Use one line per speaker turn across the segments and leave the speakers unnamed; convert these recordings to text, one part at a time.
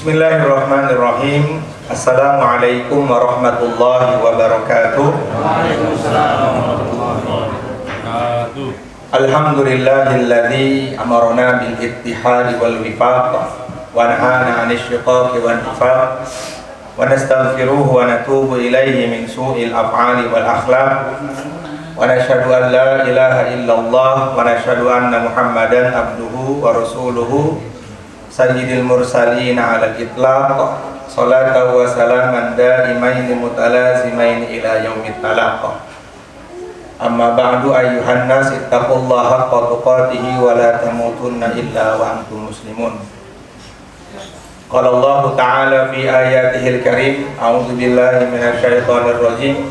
Bismillahirrahmanirrahim. Assalamualaikum warahmatullahi wabarakatuh. Alhamdulillahilladzi amarna bil ittihadi wal wifaq wa nahana 'anil syiqaqi wan nifaq wa nastaghfiruhu wa natubu ilaihi min su'il af'ali wal akhlaq wa nashhadu an la ilaha illallah wa nashhadu anna Muhammadan abduhu wa rasuluhu sayyidil mursalin 'alal itlaq salatan wa salaman daimaini mutalazimaini ila yaumit talaq. Amma ba'du ayyuhan nas ittaqullaha haqqa tuqatih wa la tamutunna illa wa antum muslimun. Qala Allah ta'ala fi ayatihil karim, a'udzu billahi minasy syaithanir rajim.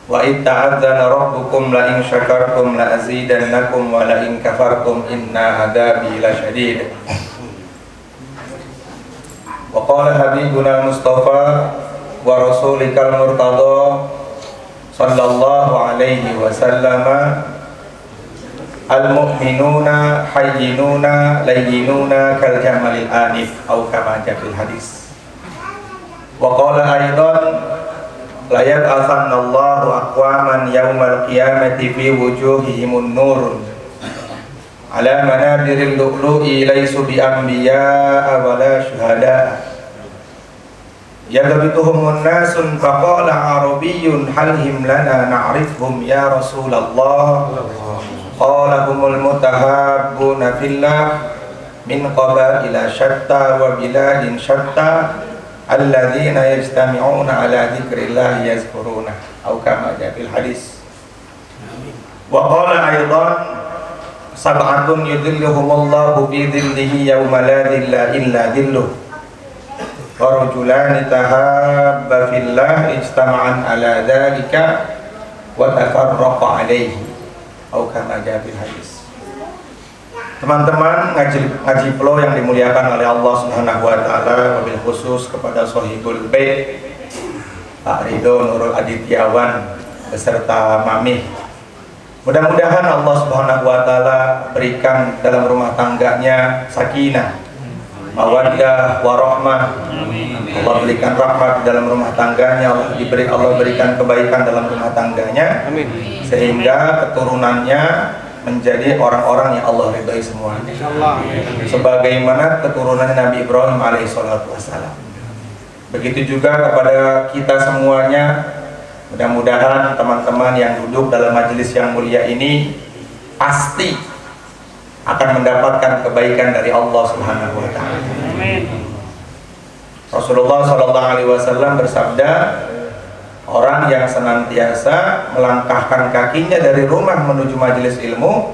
Wa id ta'adzana rabbukum la in syakartum la azidannakum wa la in kafartum inna adzabi lasyadid. Wa qala habibuna Mustafa wa rasulikal murtada sallallahu alaihi wasallam al-mu'minuna hayyinuna layyinuna kal jamalil anif au kama fil hadis. Wa qala aidan la yab'atsanallahu aqwaman yaumal qiyamati fi wujuhihimun nurun ala manadiril lu'lu'i laysu bi anbiya'a wala syuhada yagabituhumun nasun faqala arabiyyun halhim lana na'rifhum ya Rasulullah qala humul mutahabbuna fillah min qabaila syatta wa biladin syatta alladzina yajtami'una ala dzikrillah yazkuruna au kama fil hadis. Wa qala aidan sab'atun yudhilluhumullahu bi dhillihi yawma la dhilla illa dhilluh wa rajulani tahabba fillah ijtama'an ala dhalika wa tafarraqa alaihi au kama fil hadis. Teman-teman ngaji flow yang dimuliakan oleh Allah Subhanahu wa taala, wabil khusus kepada Sohibul Bait Pak Ridho Nurul Adityawan beserta Mami. Mudah-mudahan Allah Subhanahu wa taala berikan dalam rumah tangganya sakinah, mawaddah, warahmah. Allah berikan rahmat dalam rumah tangganya, Allah berikan kebaikan dalam rumah tangganya. Amin. Sehingga keturunannya menjadi orang-orang yang Allah ridhai semuanya. Sebagaimana keturunan Nabi Ibrahim alaihissalatu wassalam. Begitu juga kepada kita semuanya. Mudah-mudahan teman-teman yang duduk dalam majelis yang mulia ini pasti akan mendapatkan kebaikan dari Allah Subhanahu wa taala. Amin. Rasulullah sallallahu alaihi wasallam bersabda, orang yang senantiasa melangkahkan kakinya dari rumah menuju majelis ilmu,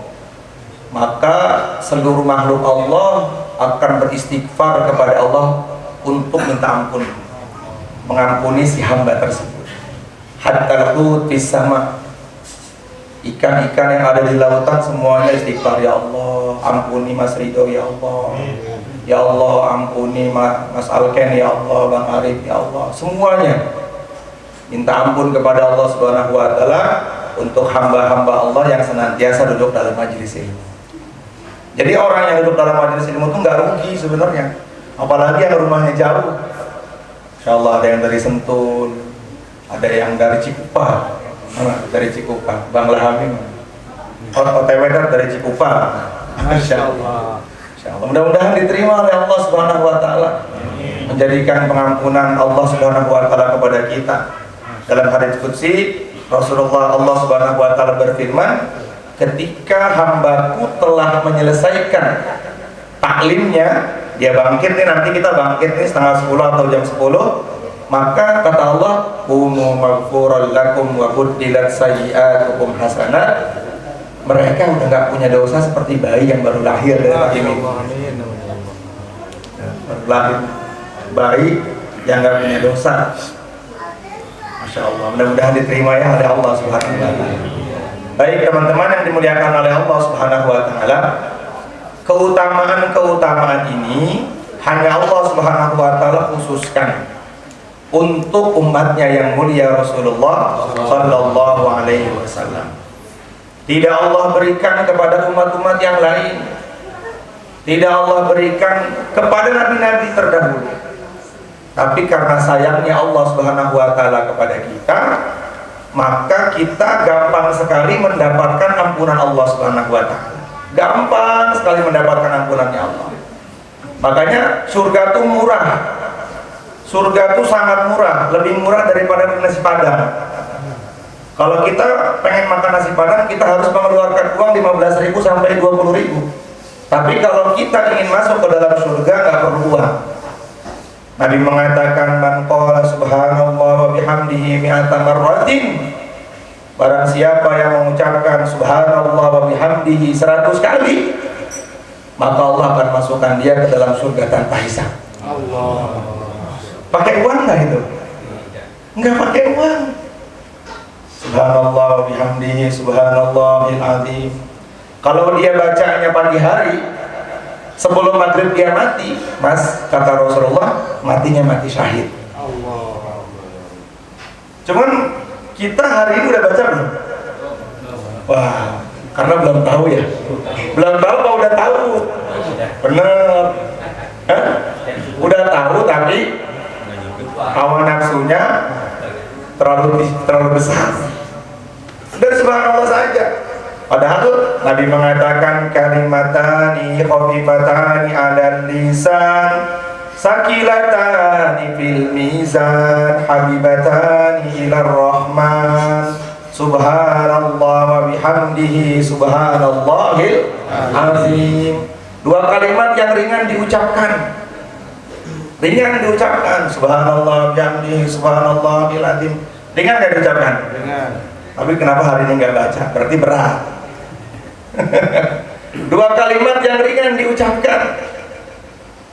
maka seluruh makhluk Allah akan beristighfar kepada Allah untuk minta ampun, mengampuni si hamba tersebut. Hatta al-hut fis sama, ikan-ikan yang ada di lautan semuanya istighfar, ya Allah ampuni Mas Ridho, ya Allah, ya Allah ampuni Mas Alken, ya Allah, Bang Arif, ya Allah, semuanya minta ampun kepada Allah Subhanahu wa taala untuk hamba-hamba Allah yang senantiasa duduk dalam majelis ilmu. Jadi orang yang duduk dalam majelis ilmu itu nggak rugi sebenarnya, apalagi yang rumahnya jauh. Insyaallah ada yang dari Sentul, ada yang dari Cikupa, dari Cikupa, Bang Lahamim, OTW dari Cikupa. Insyaallah. Insyaallah. Mudah-mudahan diterima oleh Allah Subhanahu wa taala, menjadikan pengampunan Allah Subhanahu wa taala kepada kita. Dalam hadits qudsi Rasulullah Allah Subhanahu wa taala berfirman, ketika hambaku telah menyelesaikan taklimnya, dia bangkit nih, nanti kita bangkit nih setengah 10 atau jam 10, maka kata Allah, qumu maghfuran lakum wa buddilat sayyi'atukum hasanat. Mereka udah nggak punya dosa seperti bayi yang baru lahir dari rahim ibu. Lahir bayi yang nggak punya dosa. Masya Allah, mudah-mudahan diterima ya oleh Allah Subhanahu wa taala. Baik teman-teman yang dimuliakan oleh Allah Subhanahu wa taala, keutamaan ini hanya Allah Subhanahu wa taala khususkan untuk umatnya yang mulia Rasulullah sallallahu alaihi wasallam. Tidak Allah berikan kepada umat-umat yang lain. tidak Allah berikan kepada nabi-nabi terdahulu. Tapi karena sayangnya Allah Subhanahu wa taala kepada kita, maka kita gampang sekali mendapatkan ampunan Allah Subhanahu wa taala. Gampang sekali mendapatkan ampunannya Allah. Makanya surga itu murah. Surga itu sangat murah, lebih murah daripada nasi padang. Kalau kita pengen makan nasi padang, kita harus mengeluarkan uang 15.000 sampai 20.000. Tapi kalau kita ingin masuk ke dalam surga, nggak perlu uang. Nabi mengatakan, man qala subhanallah wa bihamdihi mi'ata marratin, barang siapa yang mengucapkan subhanallah wa bihamdihi 100 kali, maka Allah akan masukkan dia ke dalam surga tanpa hisab. Allah. Pakai uang nggak itu? Nggak pakai uang. Subhanallah wa bihamdihi subhanallahil azim. Kalau dia bacanya pagi hari sebelum maghrib dia mati, Mas, kata Rasulullah, matinya mati syahid. Allah. Cuman kita hari ini udah baca belum? Wah, karena belum tahu ya. Belum tahu apa udah tahu? Bener. Hah? Udah tahu tapi hawa nafsunya terlalu besar. Dan subhanallah saja. Padahal Nabi mengatakan kalimatani khafifatani 'alal lisan sakilatani fil mizan habibatani ilar rahman subhanallah wa bihamdihi subhanallahil azim. Dua kalimat yang ringan diucapkan. Ringan diucapkan subhanallah bihamdihi subhanallahil azim. Ringan enggak diucapkan? Ringan. Tapi kenapa hari ini enggak baca? Berarti berat. Dua kalimat yang ringan diucapkan.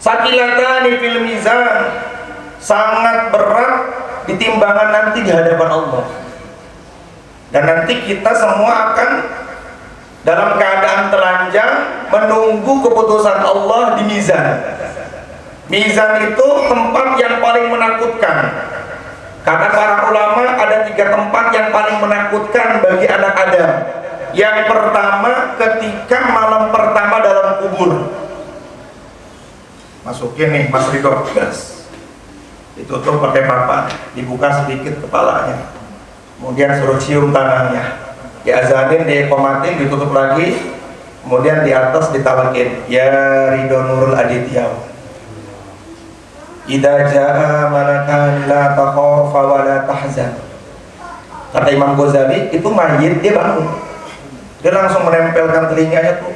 Sakilatani fil mizan, sangat berat di timbangan nanti di hadapan Allah. Dan nanti kita semua akan dalam keadaan telanjang menunggu keputusan Allah di mizan. Mizan itu tempat yang paling menakutkan. Karena para ulama ada 3 tempat yang paling menakutkan bagi anak Adam. Yang pertama ketika malam pertama dalam kubur. Masukin nih Mas Ridho, gas. Ditutup pakai papan, dibuka sedikit kepalanya. Kemudian suruh cium tangannya. Diazanin, dikomatin, ditutup lagi. Kemudian di atas ditalakin, ya Ridho Nurul Aditya. Idza jaa malakan la takhafa wa la tahzan. Kata Imam Ghazali, itu mayit dia bangun. Dia langsung menempelkan telinganya tuh,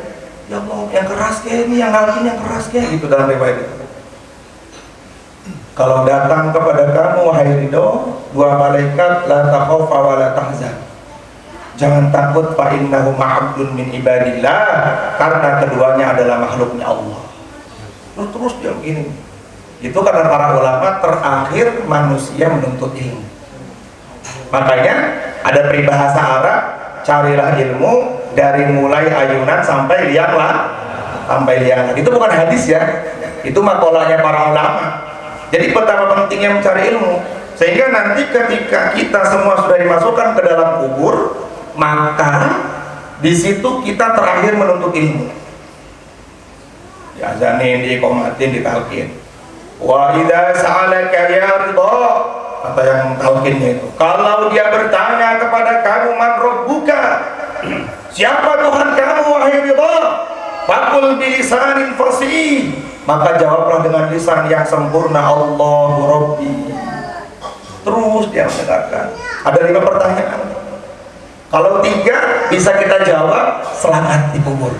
ya Allah, yang keras kayak ini, yang ngalkin yang keras kayak gitu dalam riwayat itu. Kalau datang kepada kamu wahai Ridho, 2 malaikat, la takhafa wa la tahzan. Jangan takut, fa innahu ma'abdun min ibadillah, karena keduanya adalah makhluknya Allah. Terus dia begini. Itu karena para ulama terakhir manusia menuntut ilmu. Makanya ada peribahasa Arab, carilah ilmu dari mulai ayunan sampai lianglah, sampai liang. Itu bukan hadis ya, itu makolahnya para ulama. Jadi betapa pentingnya mencari ilmu, sehingga nanti ketika kita semua sudah dimasukkan ke dalam kubur, maka di situ kita terakhir menuntut ilmu. Diazanin, dikomatin, ditalkin. Wa idza sa'alaka ya Ridho, kata yang talkinnya itu, kalau dia bertanya kepada kamu, man rabbuka, siapa Tuhan kamu wahai Ridho, faqul bilisanin fasih, maka jawablah dengan lisan yang sempurna, Allahu Rabbi. Terus dia mendengarkan. Ada 5 pertanyaan. Kalau 3 bisa kita jawab, selamat di kubur.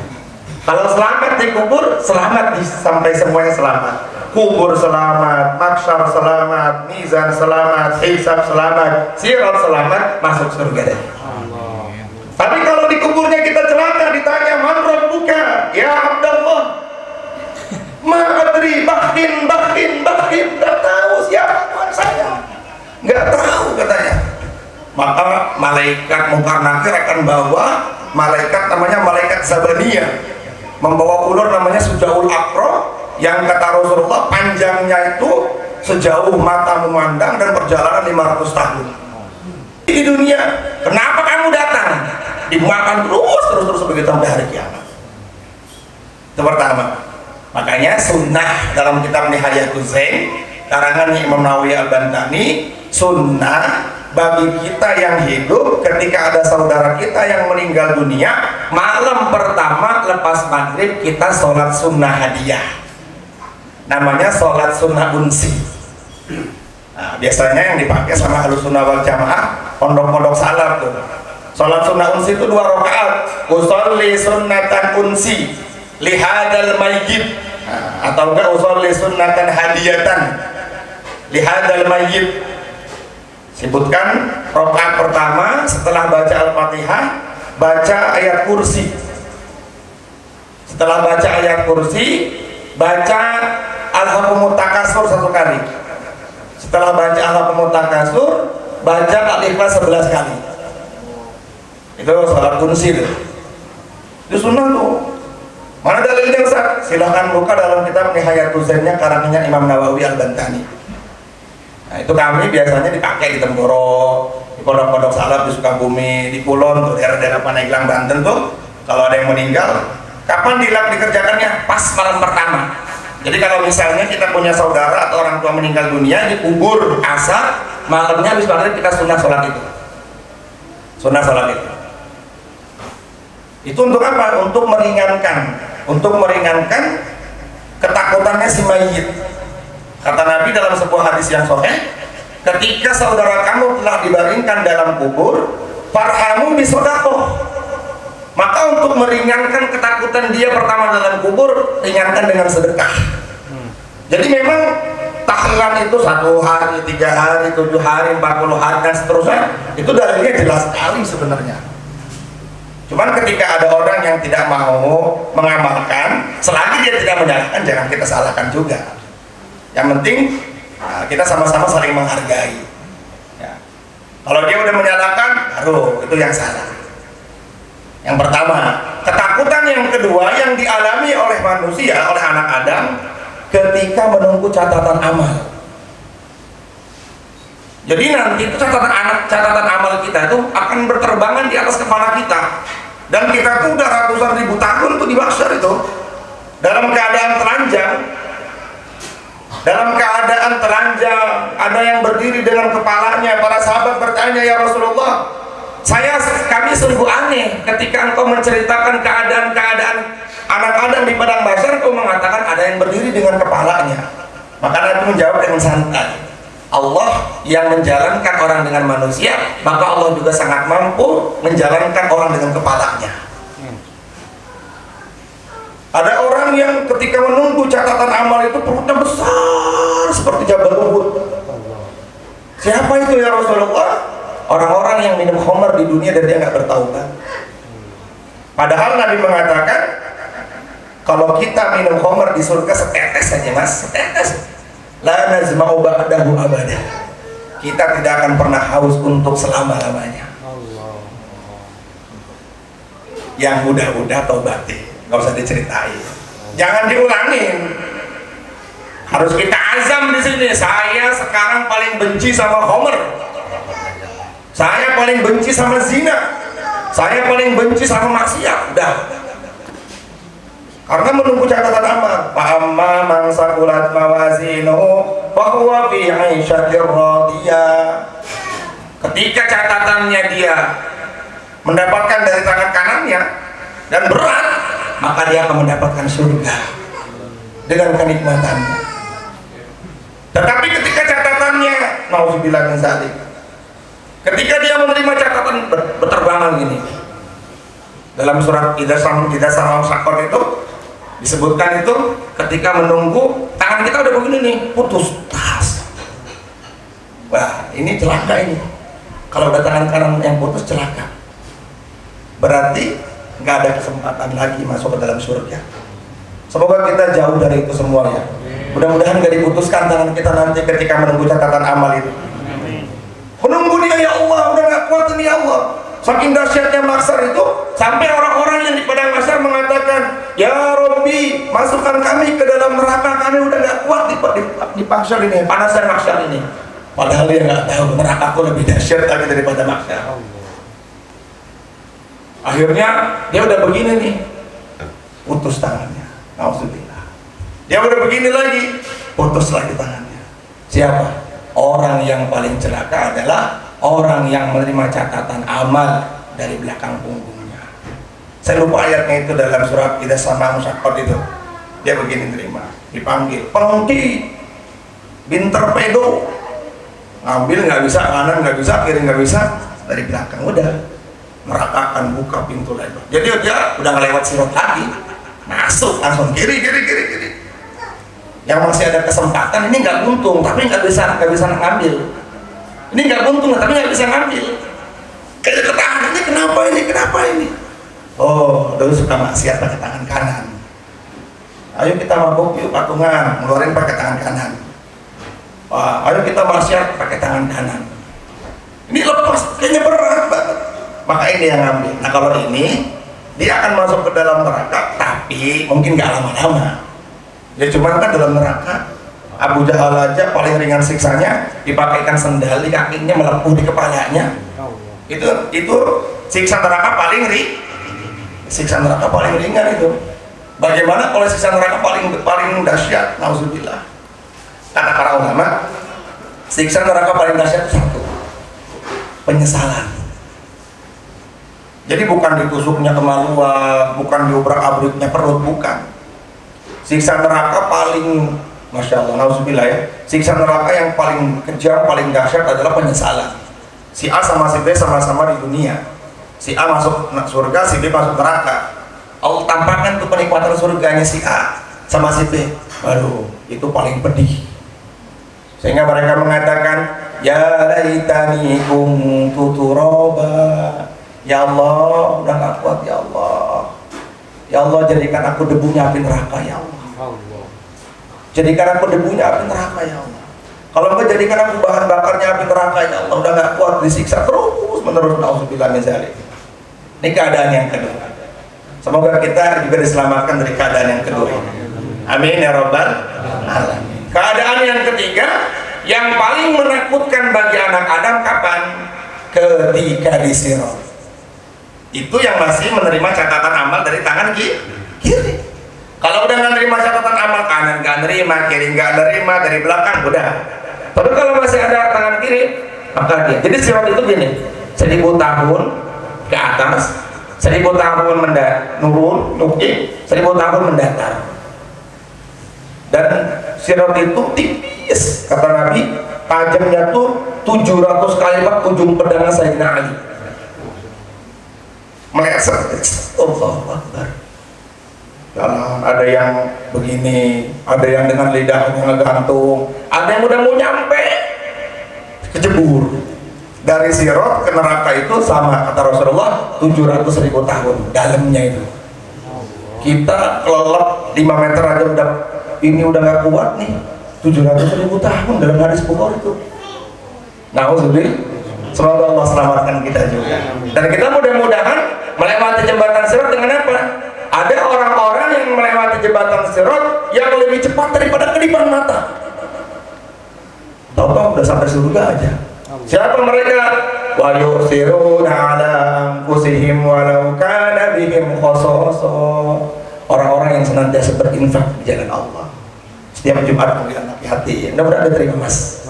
Kalau selamat di kubur, selamat sampai semuanya selamat. Kubur selamat, mahsyar selamat, mizan selamat, hisab selamat, sirat selamat, masuk surga deh. Tapi kalau di kuburnya kita celaka, ditanya man rabbuka ya Abdullah, ma adri, bahin, nggak tahu siapa Tuhan saya, nggak tahu katanya. Maka malaikat mungkar nakir akan bawa malaikat namanya malaikat Zabaniyah, membawa ular namanya Sujaul Aqra, yang kata Rasulullah panjangnya itu sejauh mata memandang dan perjalanan 500 tahun. Di dunia, kenapa kamu datang? Dimakan terus begitu sampai hari kiamat. Itu pertama. Makanya sunnah dalam kitab Nihayatul Zain karangan Imam Nawawi Al-Bantani, sunnah bagi kita yang hidup ketika ada saudara kita yang meninggal dunia, malam pertama lepas maghrib kita sholat sunnah hadiah, namanya sholat sunnah unsi. Nah, biasanya yang dipakai sama Ahlus Sunnah wal Jamaah pondok-pondok salaf tuh, sholat sunnah unsi itu 2 rakaat, usolli sunnatan unsi lihadal mayyit, atau enggak usolli sunnatan hadiyatan lihadal mayyit. Sebutkan rakaat pertama setelah baca Al-Fatihah baca ayat kursi, setelah baca ayat kursi baca Alhaakumut Takasur 1 kali, setelah baca Alhaakumut Takasur baca Al-Ikhlas 11 kali. Itu sholat kursi itu sunnah tuh. Mana dalilnya Ustaz? Silahkan buka dalam kitab Nihayatul Zainnya karangannya Imam Nawawi Al-Bantani. Nah, itu kami biasanya dipakai di Temboro, di pondok-pondok salaf di Sukabumi, di Kulon, tuh daerah-daerah Pandeglang Banten tuh. Kalau ada yang meninggal, kapan dikerjakannya? Pas malam pertama. Jadi kalau misalnya kita punya saudara atau orang tua meninggal dunia, dikubur asar, malamnya habis maghrib kita sunnah sholat itu. Sunnah sholat itu. Itu untuk apa? Untuk meringankan ketakutannya si mayit. Kata Nabi dalam sebuah hadis yang sahih, ketika saudara kamu telah dibaringkan dalam kubur, farhamu bisodakoh. Maka untuk meringankan ketakutan dia pertama dalam kubur, ringankan dengan sedekah. Jadi memang tahlilan itu 1 hari, 3 hari, 7 hari, 40 hari dan seterusnya, itu dalilnya jelas sekali sebenarnya. Cuman ketika ada orang yang tidak mau mengamalkan, selagi dia tidak menyalahkan, jangan kita salahkan juga. Yang penting kita sama-sama saling menghargai ya. Kalau dia udah menyalahkan, baru itu yang salah. Yang pertama. Ketakutan yang kedua yang dialami oleh manusia, oleh anak Adam ketika menunggu catatan amal. Jadi nanti itu catatan amal kita itu akan berterbangan di atas kepala kita, dan kita tuh udah ratusan ribu tahun tuh di mahsyar itu dalam keadaan telanjang. Ada yang berdiri dengan kepalanya. Para sahabat bertanya, ya Rasulullah, kami sungguh aneh ketika engkau menceritakan keadaan anak Adam di padang mahsyar, engkau mengatakan ada yang berdiri dengan kepalanya. Maka Nabi menjawab dengan santai, Allah yang menjalankan orang dengan manusia, maka Allah juga sangat mampu menjalankan orang dengan kepalanya. Ada orang yang ketika menunggu catatan amal itu perutnya besar seperti Jabal Uhud. Siapa itu ya Rasulullah? Orang-orang yang minum khamar di dunia dan dia nggak bertaubat. Padahal Nabi mengatakan kalau kita minum khamar di surga setetes saja mas, setetes. La nazma'u ba'dahu abada. Kita tidak akan pernah haus untuk selama-lamanya. Yang udah taubatin, nggak usah diceritain, jangan diulangin. Harus kita azam di sini. Saya sekarang paling benci sama khamr, saya paling benci sama zina, saya paling benci sama maksiat. Udah. Karena menunggu catatan amal. Fa'amma man saqulat mawazinuhu fahuwa fi 'aisyatir radiyah. Ketika catatannya dia mendapatkan dari tangan kanannya dan berat, maka dia akan mendapatkan surga dengan kenikmatannya. Tetapi ketika catatannya, nauzubillah min dzalik, ketika dia menerima catatan berterbangan gini, dalam surat Idza Sama'u Saqqat itu disebutkan itu ketika menunggu, tangan kita udah begini nih, putus tas. Wah, ini celaka ini. Kalau ada tangan kanan yang putus, celaka. Berarti nggak ada kesempatan lagi masuk ke dalam surga. Semoga kita jauh dari itu semua ya. Mudah-mudahan nggak diputuskan tangan kita nanti ketika menunggu catatan amal itu. Menunggu dia, ya Allah, udah nggak kuat ini ya Allah. Saking dahsyatnya mahsyar itu, sampai orang-orang yang di padang mahsyar mengatakan, ya Rabbi, masukkan kami ke dalam neraka, kami udah nggak kuat di mahsyar ini, panasnya mahsyar ini. Padahal dia nggak tahu neraka aku lebih dahsyat lagi daripada mahsyar. Akhirnya dia udah begini nih, putus tangannya. Nauzubillah. Dia udah begini lagi, putus lagi tangannya. Siapa? Orang yang paling celaka adalah orang yang menerima catatan amal dari belakang punggungnya. Saya lupa ayatnya itu dalam surat Idza Sama Musaqqat itu. Dia begini terima, dipanggil, pengki, binter pedo, ngambil nggak bisa, kanan nggak bisa, kiri nggak bisa, dari belakang udah meratakan buka pintu lebar. Jadi dia udah ngelewat sirat lagi, masuk langsung kiri. Yang masih ada kesempatan ini nggak buntung, tapi nggak bisa ngambil. Ini nggak buntung, tapi nggak bisa ngambil. Kayak ketahan ini kenapa ini? Oh, dulu suka maksiat pakai tangan kanan. Ayo kita mabuk yuk patungan, ngeluarin pakai tangan kanan. Wah, ayo kita maksiat pakai tangan kanan. Ini lepas, kayaknya berat banget. Maka ini yang ngambil. Nah kalau ini, dia akan masuk ke dalam neraka, tapi mungkin nggak lama-lama. Ya cuma kan dalam neraka, Abu Jahal aja paling ringan siksanya dipakaikan sendal di kakinya, melepuh di kepalanya. Itu siksa neraka paling ringan itu. Bagaimana kalau siksa neraka paling dahsyat? Nauzubillah. Kata para ulama, siksa neraka paling dahsyat itu satu, penyesalan. Jadi bukan ditusuknya kemaluan, bukan diobrak-abriknya perut, bukan. Siksa neraka paling, masya Allah, nauzubillah ya. Siksa neraka yang paling kejam, paling dahsyat adalah penyesalan. Si A sama si B sama-sama di dunia. Si A masuk surga, si B masuk neraka. Allah tampakkan tuh penikmatan surganya si A sama si B. Waduh, itu paling pedih. Sehingga mereka mengatakan, ya laitani kuntu turaba. Ya Allah, udah gak kuat ya Allah. Ya Allah, jadikan aku debunya api neraka ya Allah. Jadikan aku debunya api neraka ya Allah. Kalau enggak, jadikan aku bahan bakarnya api neraka ya Allah. Udah gak kuat, disiksa terus menerus. Nauzubillah min dzalik. Ini keadaan yang kedua. Semoga kita juga diselamatkan dari keadaan yang kedua. Amin ya rabbal alamin. Keadaan yang ketiga, yang paling menakutkan bagi anak Adam kapan? Ketika di sirat. Itu yang masih menerima catatan amal dari tangan kiri. Kalau udah nggak nerima catatan amal kanan, nggak nerima, kiri nggak nerima, dari belakang udah. Tapi kalau masih ada tangan kiri, maka dia. Jadi sirat itu gini, 1000 tahun ke atas, 1000 tahun nurun, 1000 tahun mendatar. Dan sirat itu tipis, kata Nabi, tajamnya tuh 700 kali lipat ujung pedang Sayyidina Ali. Meleset, Allahu Akbar. Jalan, ada yang begini, ada yang dengan lidahnya ngegantung, ada yang udah mau nyampe, kejebur. Dari sirat ke neraka itu sama, kata Rasulullah, 700.000 tahun dalamnya itu. Kita kelelep 5 meter aja udah gak kuat nih. 700.000 tahun dalam hadis Bukhari itu. Nauzubillah. Semoga Allah selamatkan kita juga. Dan kita mudah-mudahan melewati jembatan sirat dengan apa? Ada orang-orang yang melewati jembatan sirat yang lebih cepat daripada kedipan mata. Tahu-tahu udah sampai surga aja. Siapa mereka? Wa yusiruna ala anfusihim walau kana bihim khasasa. Orang-orang yang senantiasa berinfak di jalan Allah. Setiap Jumat panggilan hati-hati. Mudah-mudahan diterima Mas.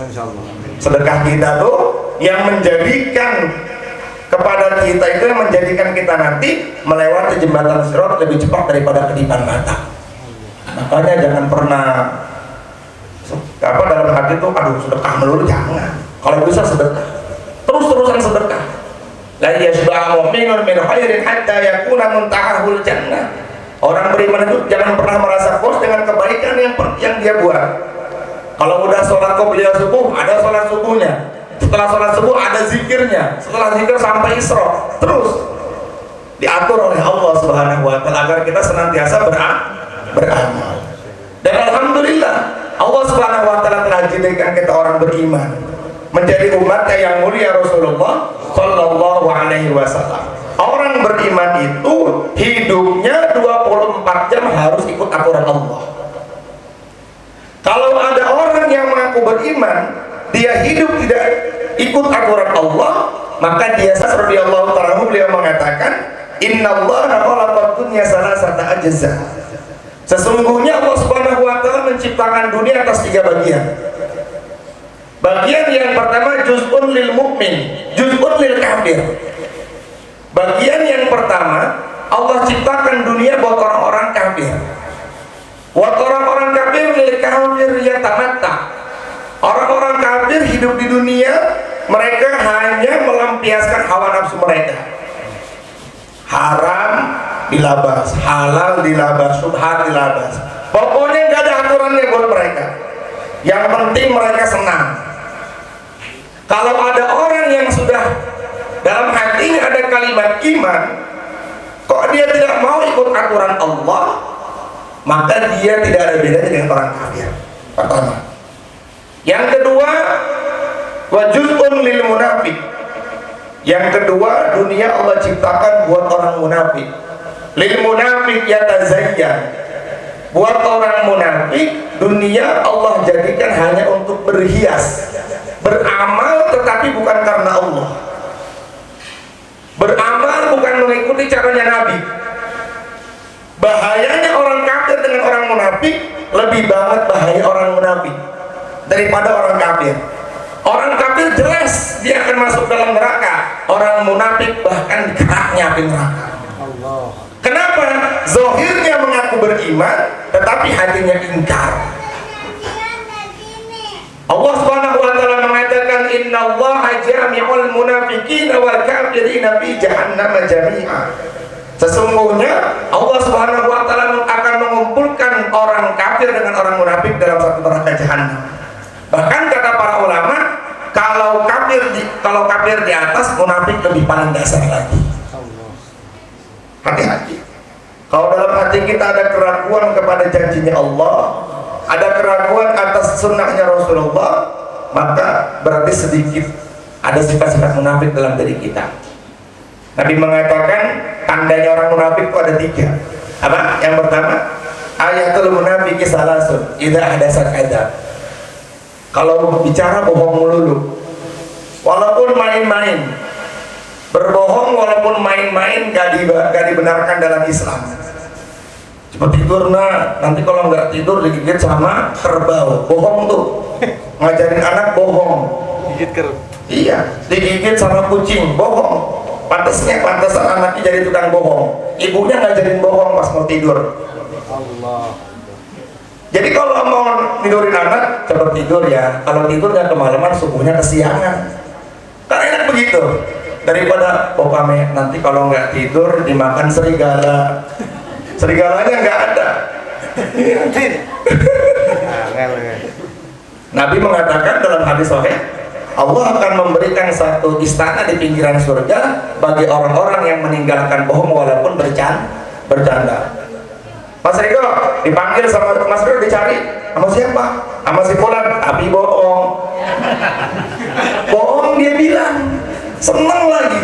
Sedekah kita tuh yang menjadikan kepada kita itu, yang menjadikan kita nanti melewati jembatan sirat lebih cepat daripada kedipan mata. Makanya jangan pernah dalam hati itu, aduh sedekah melulu, jangan. Kalau bisa sedekah, terus-terusan sedekah. La yashba'u mu'minun min khairin hatta yakuna muntahahul jannah. Orang beriman itu jangan pernah merasa puas dengan kebaikan yang dia buat. Kalau udah sholat qobliyah subuh, ada sholat subuhnya. Setelah sholat subuh ada zikirnya. Setelah zikir sampai Isra, terus diatur oleh Allah Subhanahu wa Ta'ala agar kita senantiasa beramal. Dan alhamdulillah Allah Subhanahu wa Ta'ala telah jadikan kita orang beriman, menjadi umatnya yang mulia Rasulullah Sallallahu Alaihi Wasallam. Orang beriman itu hidupnya 24 jam harus ikut aturan Allah. Kalau ada orang yang mengaku beriman, dia hidup tidak ikut aturan Allah, maka dia radhiyallahu ta'ala beliau mengatakan, innallaha khalaqad dunya salasata ajza. Sesungguhnya Allah Subhanahu wa Ta'ala menciptakan dunia atas 3 bagian. Bagian yang pertama juz'un lil mu'min, juz'un lil kafir. Bagian yang pertama, Allah ciptakan dunia buat orang-orang kafir. Buat orang-orang kafir lil kafir yatamatta. Orang-orang kafir hidup di dunia, mereka hanya melampiaskan hawa nafsu mereka. Haram dilabas, halal dilabas, syubhat dilabas. Pokoknya nggak ada aturannya buat mereka. Yang penting mereka senang. Kalau ada orang yang sudah dalam hatinya ada kalimat iman, kok dia tidak mau ikut aturan Allah, maka dia tidak ada bedanya dengan orang kafir. Pertama. Yang kedua, wajuzun lil munafik. Yang kedua, dunia Allah ciptakan buat orang munafik. Lil munafik yatazayyan. Buat orang munafik, dunia Allah jadikan hanya untuk berhias, beramal tetapi bukan karena Allah. Beramal bukan mengikuti caranya Nabi. Bahayanya orang kafir dengan orang munafik lebih banget bahaya orang munafik daripada orang kafir. Orang kafir jelas dia akan masuk dalam neraka. Orang munafik bahkan dikeraknya api neraka. Kenapa? Zahirnya mengaku beriman, tetapi hatinya ingkar. Allah Subhanahu wa taala mengatakan innallaha jami'ul munafiqina wal kafirina fi jahannam jami'a. Sesungguhnya Allah Subhanahu wa taala akan mengumpulkan orang kafir dengan orang munafik dalam satu neraka jahanam. Bahkan kata para ulama, kalau kafir di atas, munafik lebih paling dasar lagi. Hati-hati. Kalau dalam hati kita ada keraguan kepada janjinya Allah, ada keraguan atas sunnahnya Rasulullah, maka berarti sedikit ada sifat-sifat munafik dalam diri kita. Nabi mengatakan tandanya orang munafik itu ada 3. Apa? Yang pertama, ayatul munafiki salasun, idza hadasa kadzab. Kalau bicara bohong melulu, walaupun main-main. Berbohong walaupun main-main gak dibenarkan dalam Islam. Cepat tidur nak, nanti kalau nggak tidur digigit sama kerbau. Bohong tuh. Ngajarin anak bohong. Gigit kerbau. Iya, digigit sama kucing. Bohong. Pantesan anaknya jadi tukang bohong. Ibunya ngajarin bohong pas mau tidur. Allah. Jadi kalau mau tidurin anak, cepat tidur ya. Kalau tidur nggak kemalaman, subuhnya kesiangan. Kan enak begitu. Daripada pokoknya nanti kalau nggak tidur dimakan serigala. Serigalanya nggak ada. Nabi mengatakan dalam hadis sahih, Allah akan memberikan satu istana di pinggiran surga bagi orang-orang yang meninggalkan bohong walaupun bercanda. Mas Rido dipanggil sama Mas Rido, dicari sama siapa? Sama si Fulan, tapi bohong. Bohong dia bilang, seneng lagi.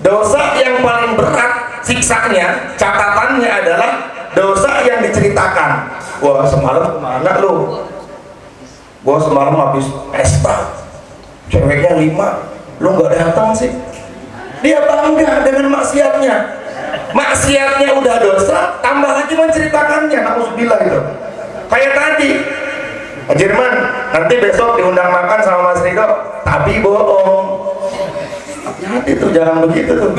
Dosa yang paling berat siksanya, catatannya adalah dosa yang diceritakan. Wah semalam kemana lu? Gua semalam habis pesta, ceweknya 5, lu nggak datang sih. Dia bangga dengan maksiatnya. Maksiatnya udah dosa, tambah lagi menceritakannya. Nauzubillah itu. Kayak tadi, Jerman, nanti besok diundang makan sama Mas Rido, tapi bohong. Hati-hati tuh, jangan begitu tuh.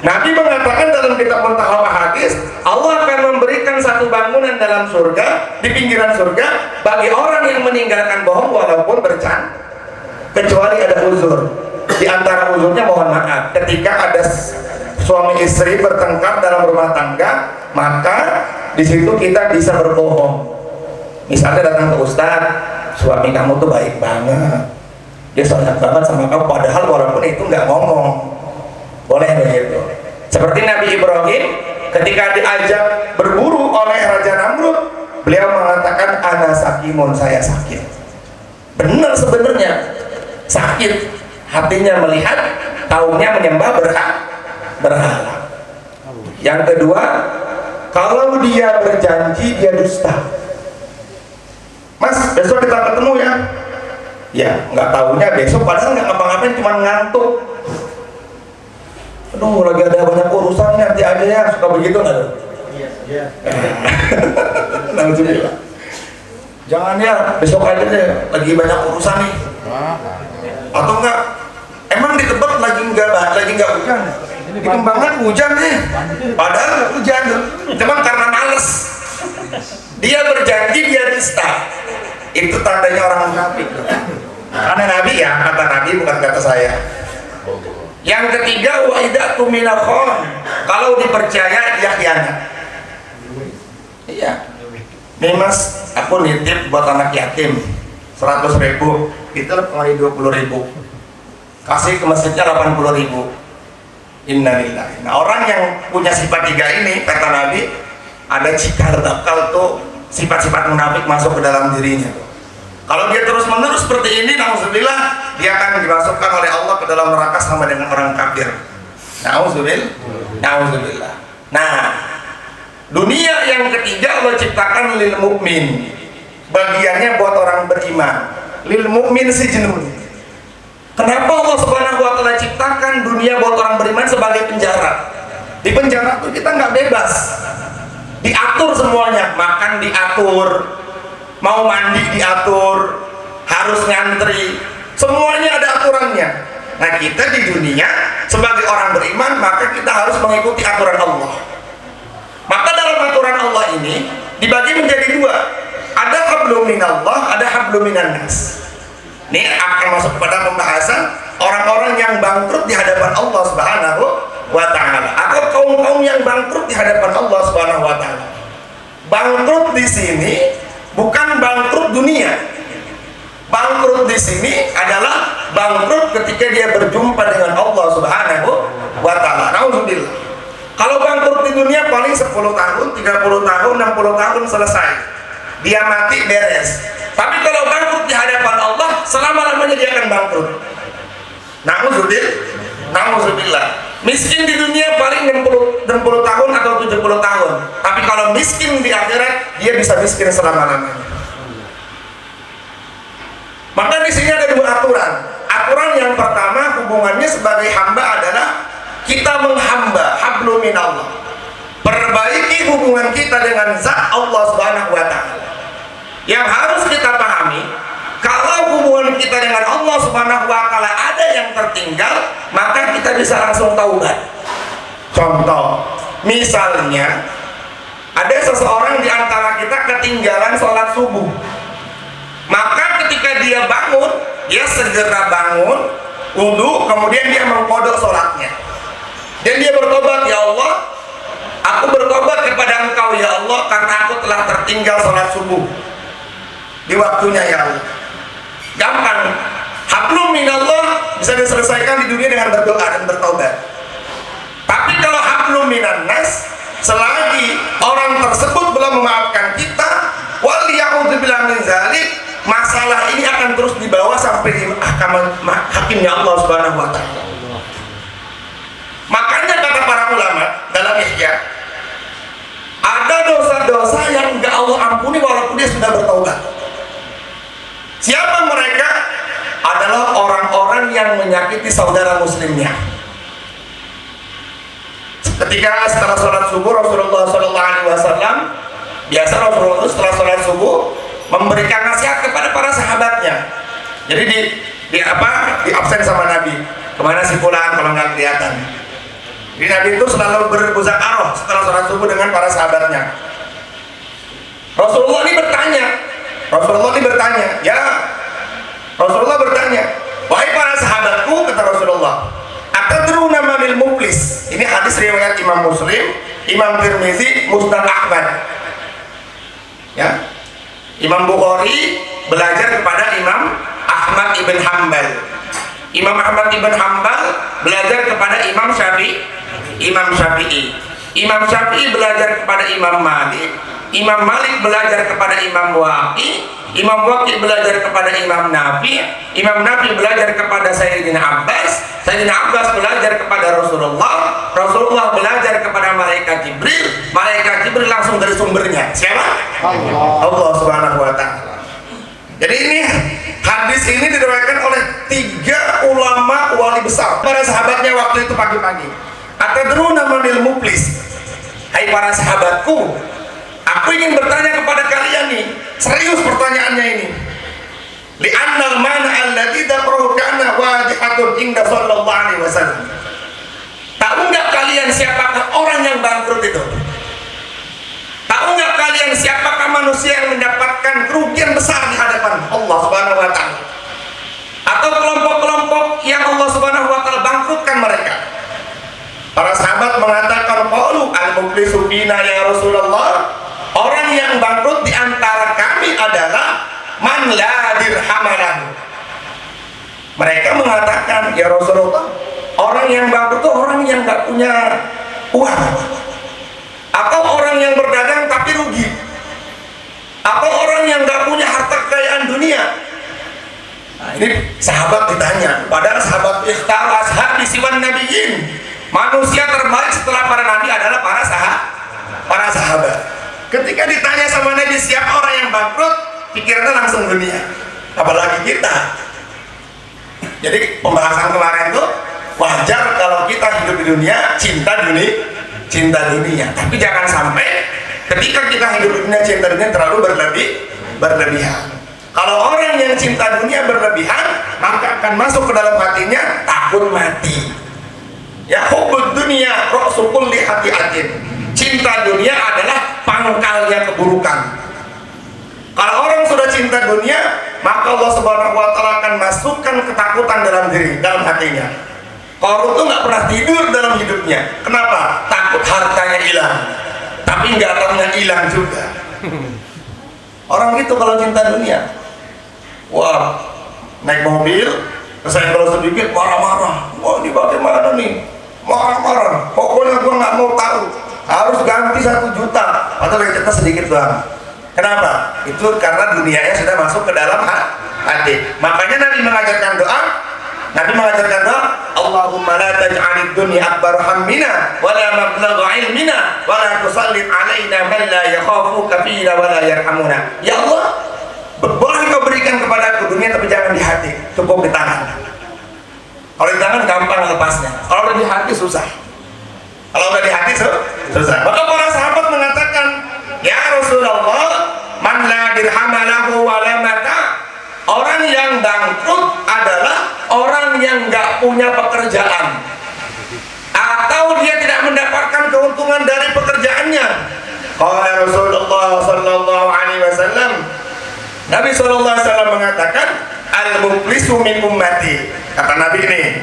Nabi mengatakan dalam kitab Muntahal Hadis, Allah akan memberikan satu bangunan dalam surga, di pinggiran surga, bagi orang yang meninggalkan bohong walaupun bercanda, kecuali ada uzur. Di antara uzurnya mohon maaf, ketika ada suami istri bertengkar dalam rumah tangga, maka di situ kita bisa berbohong. Misalnya datang ke Ustaz, suami kamu tuh baik banget, dia sholat banget sama kamu, padahal walaupun itu nggak ngomong. Boleh begitu. Seperti Nabi Ibrahim ketika diajak berburu oleh Raja Namrud, beliau mengatakan ana sakimun, saya sakit. Benar sebenarnya sakit, hatinya melihat, taunya menyembah berhala. Yang kedua, kalau dia berjanji dia dusta. Mas, besok kita ketemu ya. Ya, nggak tahunya besok padahal nggak ngapa-ngapain, cuma ngantuk. Aduh, lagi ada banyak urusan, nanti aja ya, suka begitu nggak tuh? Alhamdulillah. Jangan ya, besok aja deh, lagi banyak urusan nih. Atau enggak, emang di Tebet lagi enggak hujan. Di Kembangan hujan nih. Padahal enggak hujan, cuman karena males. Dia berjanji, dia dusta. Itu tandanya orang munafik. Karena Nabi ya, kata Nabi bukan kata saya. Yang ketiga, wa idatu minakhon. Kalau dipercaya dia khianat. Iya. Nih mas, aku nitip buat anak yatim 100.000, itu kali 20.000. Kasih ke masjidnya 80.000. Innalillahi. Nah, orang yang punya sifat tiga ini, kata Nabi, ada cikal bakal tuh sifat-sifat munafik masuk ke dalam dirinya. Kalau dia terus menerus seperti ini, nauzubillah, dia akan dimasukkan oleh Allah ke dalam neraka sama dengan orang kafir. Nauzubillah. Nah, dunia yang ketiga Allah ciptakan lil mukmin. Bagiannya buat orang beriman. Lil mukmin sijnun. Kenapa Allah Subhanahu wa taala ciptakan dunia buat orang beriman sebagai penjara? Di penjara itu kita nggak bebas. Diatur semuanya, makan diatur, mau mandi diatur, harus ngantri, semuanya ada aturannya. Nah, kita di dunia sebagai orang beriman, maka kita harus mengikuti aturan Allah. Maka dalam aturan Allah ini dibagi menjadi dua. Ada hablum minallah, ada hablum minannas. Ini akan masuk pada pembahasan orang-orang yang bangkrut di hadapan Allah Subhanahu wa taala, atau kaum-kaum yang bangkrut di hadapan Allah Subhanahu wa taala. Bangkrut di sini bukan bangkrut dunia. Bangkrut di sini adalah bangkrut ketika dia berjumpa dengan Allah Subhanahu wa taala. Nauzubillah. Kalau bangkrut di dunia paling 10 tahun, 30 tahun, 60 tahun selesai. Dia mati beres. Tapi kalau bangkrut di hadapan Allah, selama-lamanya dia akan bangkrut. Nauzubillah. Miskin di dunia paling 60 tahun atau 70 tahun. Tapi kalau miskin di akhirat, dia bisa miskin selama-lamanya. Maka di sini ada dua aturan. Aturan yang pertama, hubungannya sebagai hamba adalah kita menghamba, hablum minallah. Perbaiki hubungan kita dengan zat Allah Subhanahu wa taala. Yang harus kita pahami, kalau hubungan kita dengan Allah Subhanahu wa taala ada yang tertinggal, maka kita bisa langsung taubat. Contoh, misalnya ada seseorang di antara kita ketinggalan sholat subuh. Maka ketika dia bangun, dia segera bangun, wudu, kemudian dia mengkodok sholatnya. Dan dia bertobat, ya Allah, aku bertobat kepada Engkau ya Allah, karena aku telah tertinggal sholat subuh di waktunya ya Allah. Gampang. Hablum minallah bisa diselesaikan di dunia dengan berdoa dan bertobat. Tapi kalau hablum minannas, selagi orang tersebut belum memaafkan kita, wal ya'udzubillah min zalik, masalah ini akan terus dibawa sampai di hakimnya Allah Subhanahu wa taala. Makanya kata para ulama dalam Ihya, ada dosa-dosa yang enggak Allah ampuni walaupun dia sudah bertaubat. Siapa mereka? Adalah orang-orang yang menyakiti saudara muslimnya. Ketika setelah sholat subuh, Rasulullah SAW, biasa Rasulullah setelah sholat subuh memberikan nasihat kepada para sahabatnya. Jadi di absen sama Nabi. Kemana si fulan kalau nggak kelihatan? Jadi Nabi itu selalu bermuzakarah setelah sholat subuh dengan para sahabatnya. Rasulullah ini bertanya, wahai para sahabatku, kata Rasulullah, atadruna manil muflis? Ini hadis riwayat Imam Muslim, Imam Tirmizi, Musnad Ahmad. Ya, Imam Bukhari belajar kepada Imam Ahmad ibn Hanbal. Imam Ahmad ibn Hanbal belajar kepada Imam Syafi'i. Imam Syafi'i belajar kepada Imam Malik. Imam Malik belajar kepada Imam Waqi. Imam Waqi belajar kepada Imam Nafi. Imam Nafi belajar kepada Sayyidina Abbas. Sayyidina Abbas belajar kepada Rasulullah. Rasulullah belajar kepada Malaikat Jibril. Malaikat Jibril langsung dari sumbernya. Siapa? Allah Subhanahu wa taala. Jadi ini hadis ini diriwayatkan oleh 3 ulama wali besar. Para sahabatnya waktu itu pagi-pagi. Atadruna manil muflis? Hai para sahabatku, aku ingin bertanya kepada kalian nih, serius pertanyaannya ini. Li'annal mana alladzi dzakarahu kana wadihatun inda sallallahu alaihi wasallam. Tahu nggak kalian siapakah orang yang bangkrut itu? Tahu nggak kalian siapakah manusia yang mendapatkan kerugian besar di hadapan Allah Subhanahu wa taala? Atau kelompok-kelompok yang Allah Subhanahu wa taala bangkrutkan mereka? Para sahabat mengatakan, qalu al-muflisu fina ya Rasulullah. Orang yang bangkrut di antara kami adalah man la dirhama lahu. Mereka mengatakan, ya Rasulullah, orang yang bangkrut itu orang yang nggak punya uang, atau orang yang berdagang tapi rugi, atau orang yang nggak punya harta kekayaan dunia. Nah, ini sahabat ditanya, padahal sahabat ikhtar ashabi siwan nabiyyin, manusia terbaik setelah para nabi adalah para sahabat. Ketika ditanya sama Nabi siapa orang yang bangkrut, pikirannya langsung dunia, apalagi kita. Jadi pembahasan kemarin tuh wajar kalau kita hidup di dunia cinta dunia, tapi jangan sampai ketika kita hidup di dunia cinta dunia terlalu berlebihan. Kalau orang yang cinta dunia berlebihan, maka akan masuk ke dalam hatinya takut mati. Ya hubbud dunya ra'su kulli hati'atin. Cinta dunia adalah pangkalnya keburukan. Kalau orang sudah cinta dunia, maka Allah Subhanahu wa taala akan masukkan ketakutan dalam hatinya. Qarun itu nggak pernah tidur dalam hidupnya. Kenapa? Takut hartanya hilang. Tapi nggak tahunya hilang juga. Orang itu kalau cinta dunia, wah, naik mobil, saya kalau sedikit marah-marah. Wah, ini bagaimana nih? Marah-marah. Pokoknya gua nggak mau tahu. Harus ganti 1 juta. Padahal yang kita sedikit doang. Kenapa? Itu karena dunianya sudah masuk ke dalam hati. Makanya Nabi mengajarkan doa. Allahumma la taj'alid dunya akbar hammina wa la mablagha ilmina wa la tusallit alaina man la yakhafuka fina wa la yarhamuna. Ya Allah, boleh kau berikan kepada aku dunia tapi jangan di hati, cukup di tangan. Kalau di tangan gampang lepasnya, kalau di hati susah. Kalau udah di hati susah. Maka para sahabat mengatakan, ya Rasulullah, man la dirhama lahu wa la mata. Orang yang bangkrut adalah orang yang nggak punya pekerjaan, atau dia tidak mendapatkan keuntungan dari pekerjaannya. Qala Rasulullah sallallahu alaihi wasallam, Nabi sallallahu alaihi wasallam mengatakan, al-muflisu min ummati. Kata Nabi ini,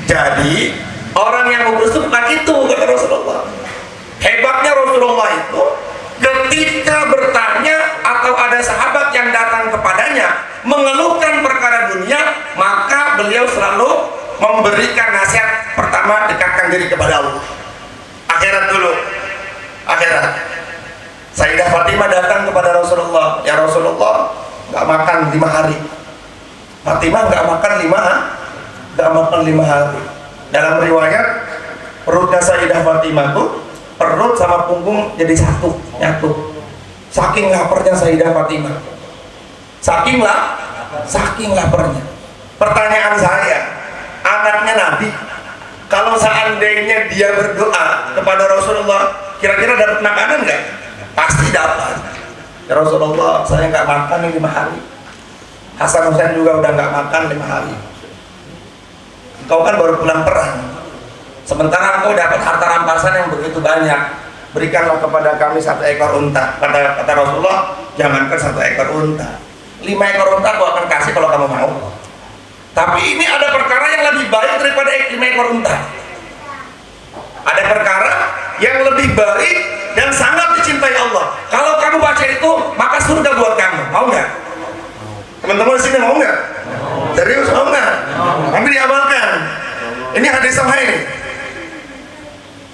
jadi orang yang muflis itu bukan itu, kata Rasulullah. Hebatnya Rasulullah itu ketika bertanya atau ada sahabat yang datang kepadanya mengeluhkan perkara dunia, maka beliau selalu memberikan nasihat pertama, dekatkan diri kepada Allah. Akhirat dulu, akhirat. Sayyidah Fatimah datang kepada Rasulullah, ya Rasulullah, nggak makan 5 hari. Fatimah nggak makan 5 hari. Dalam riwayat perutnya Sayyidah Fatimah tuh perut sama punggung jadi nyatu. Saking laparnya Sayyidah Fatimah. Saking laparnya. Pertanyaan saya, anaknya Nabi, kalau seandainya dia berdoa kepada Rasulullah, kira-kira dapat makanan nggak? Pasti dapat. Ya Rasulullah, saya nggak makan 5 hari. Hasan Husain juga udah nggak makan 5 hari. Kau kan baru pulang perang, sementara engkau dapat harta rampasan yang begitu banyak. Berikanlah kepada kami 1 ekor unta. Kata Rasulullah, jangankan 1 ekor unta, 5 ekor unta aku akan kasih kalau kamu mau. Tapi ini ada perkara yang lebih baik daripada 5 ekor unta. Ada perkara yang lebih baik dan sangat dicintai Allah. Kalau kamu baca itu, maka surga buat kamu. Mau nggak? Teman-teman di sini mau nggak? Serius mau nggak? Nanti diamalkan. Ini hadis sahih.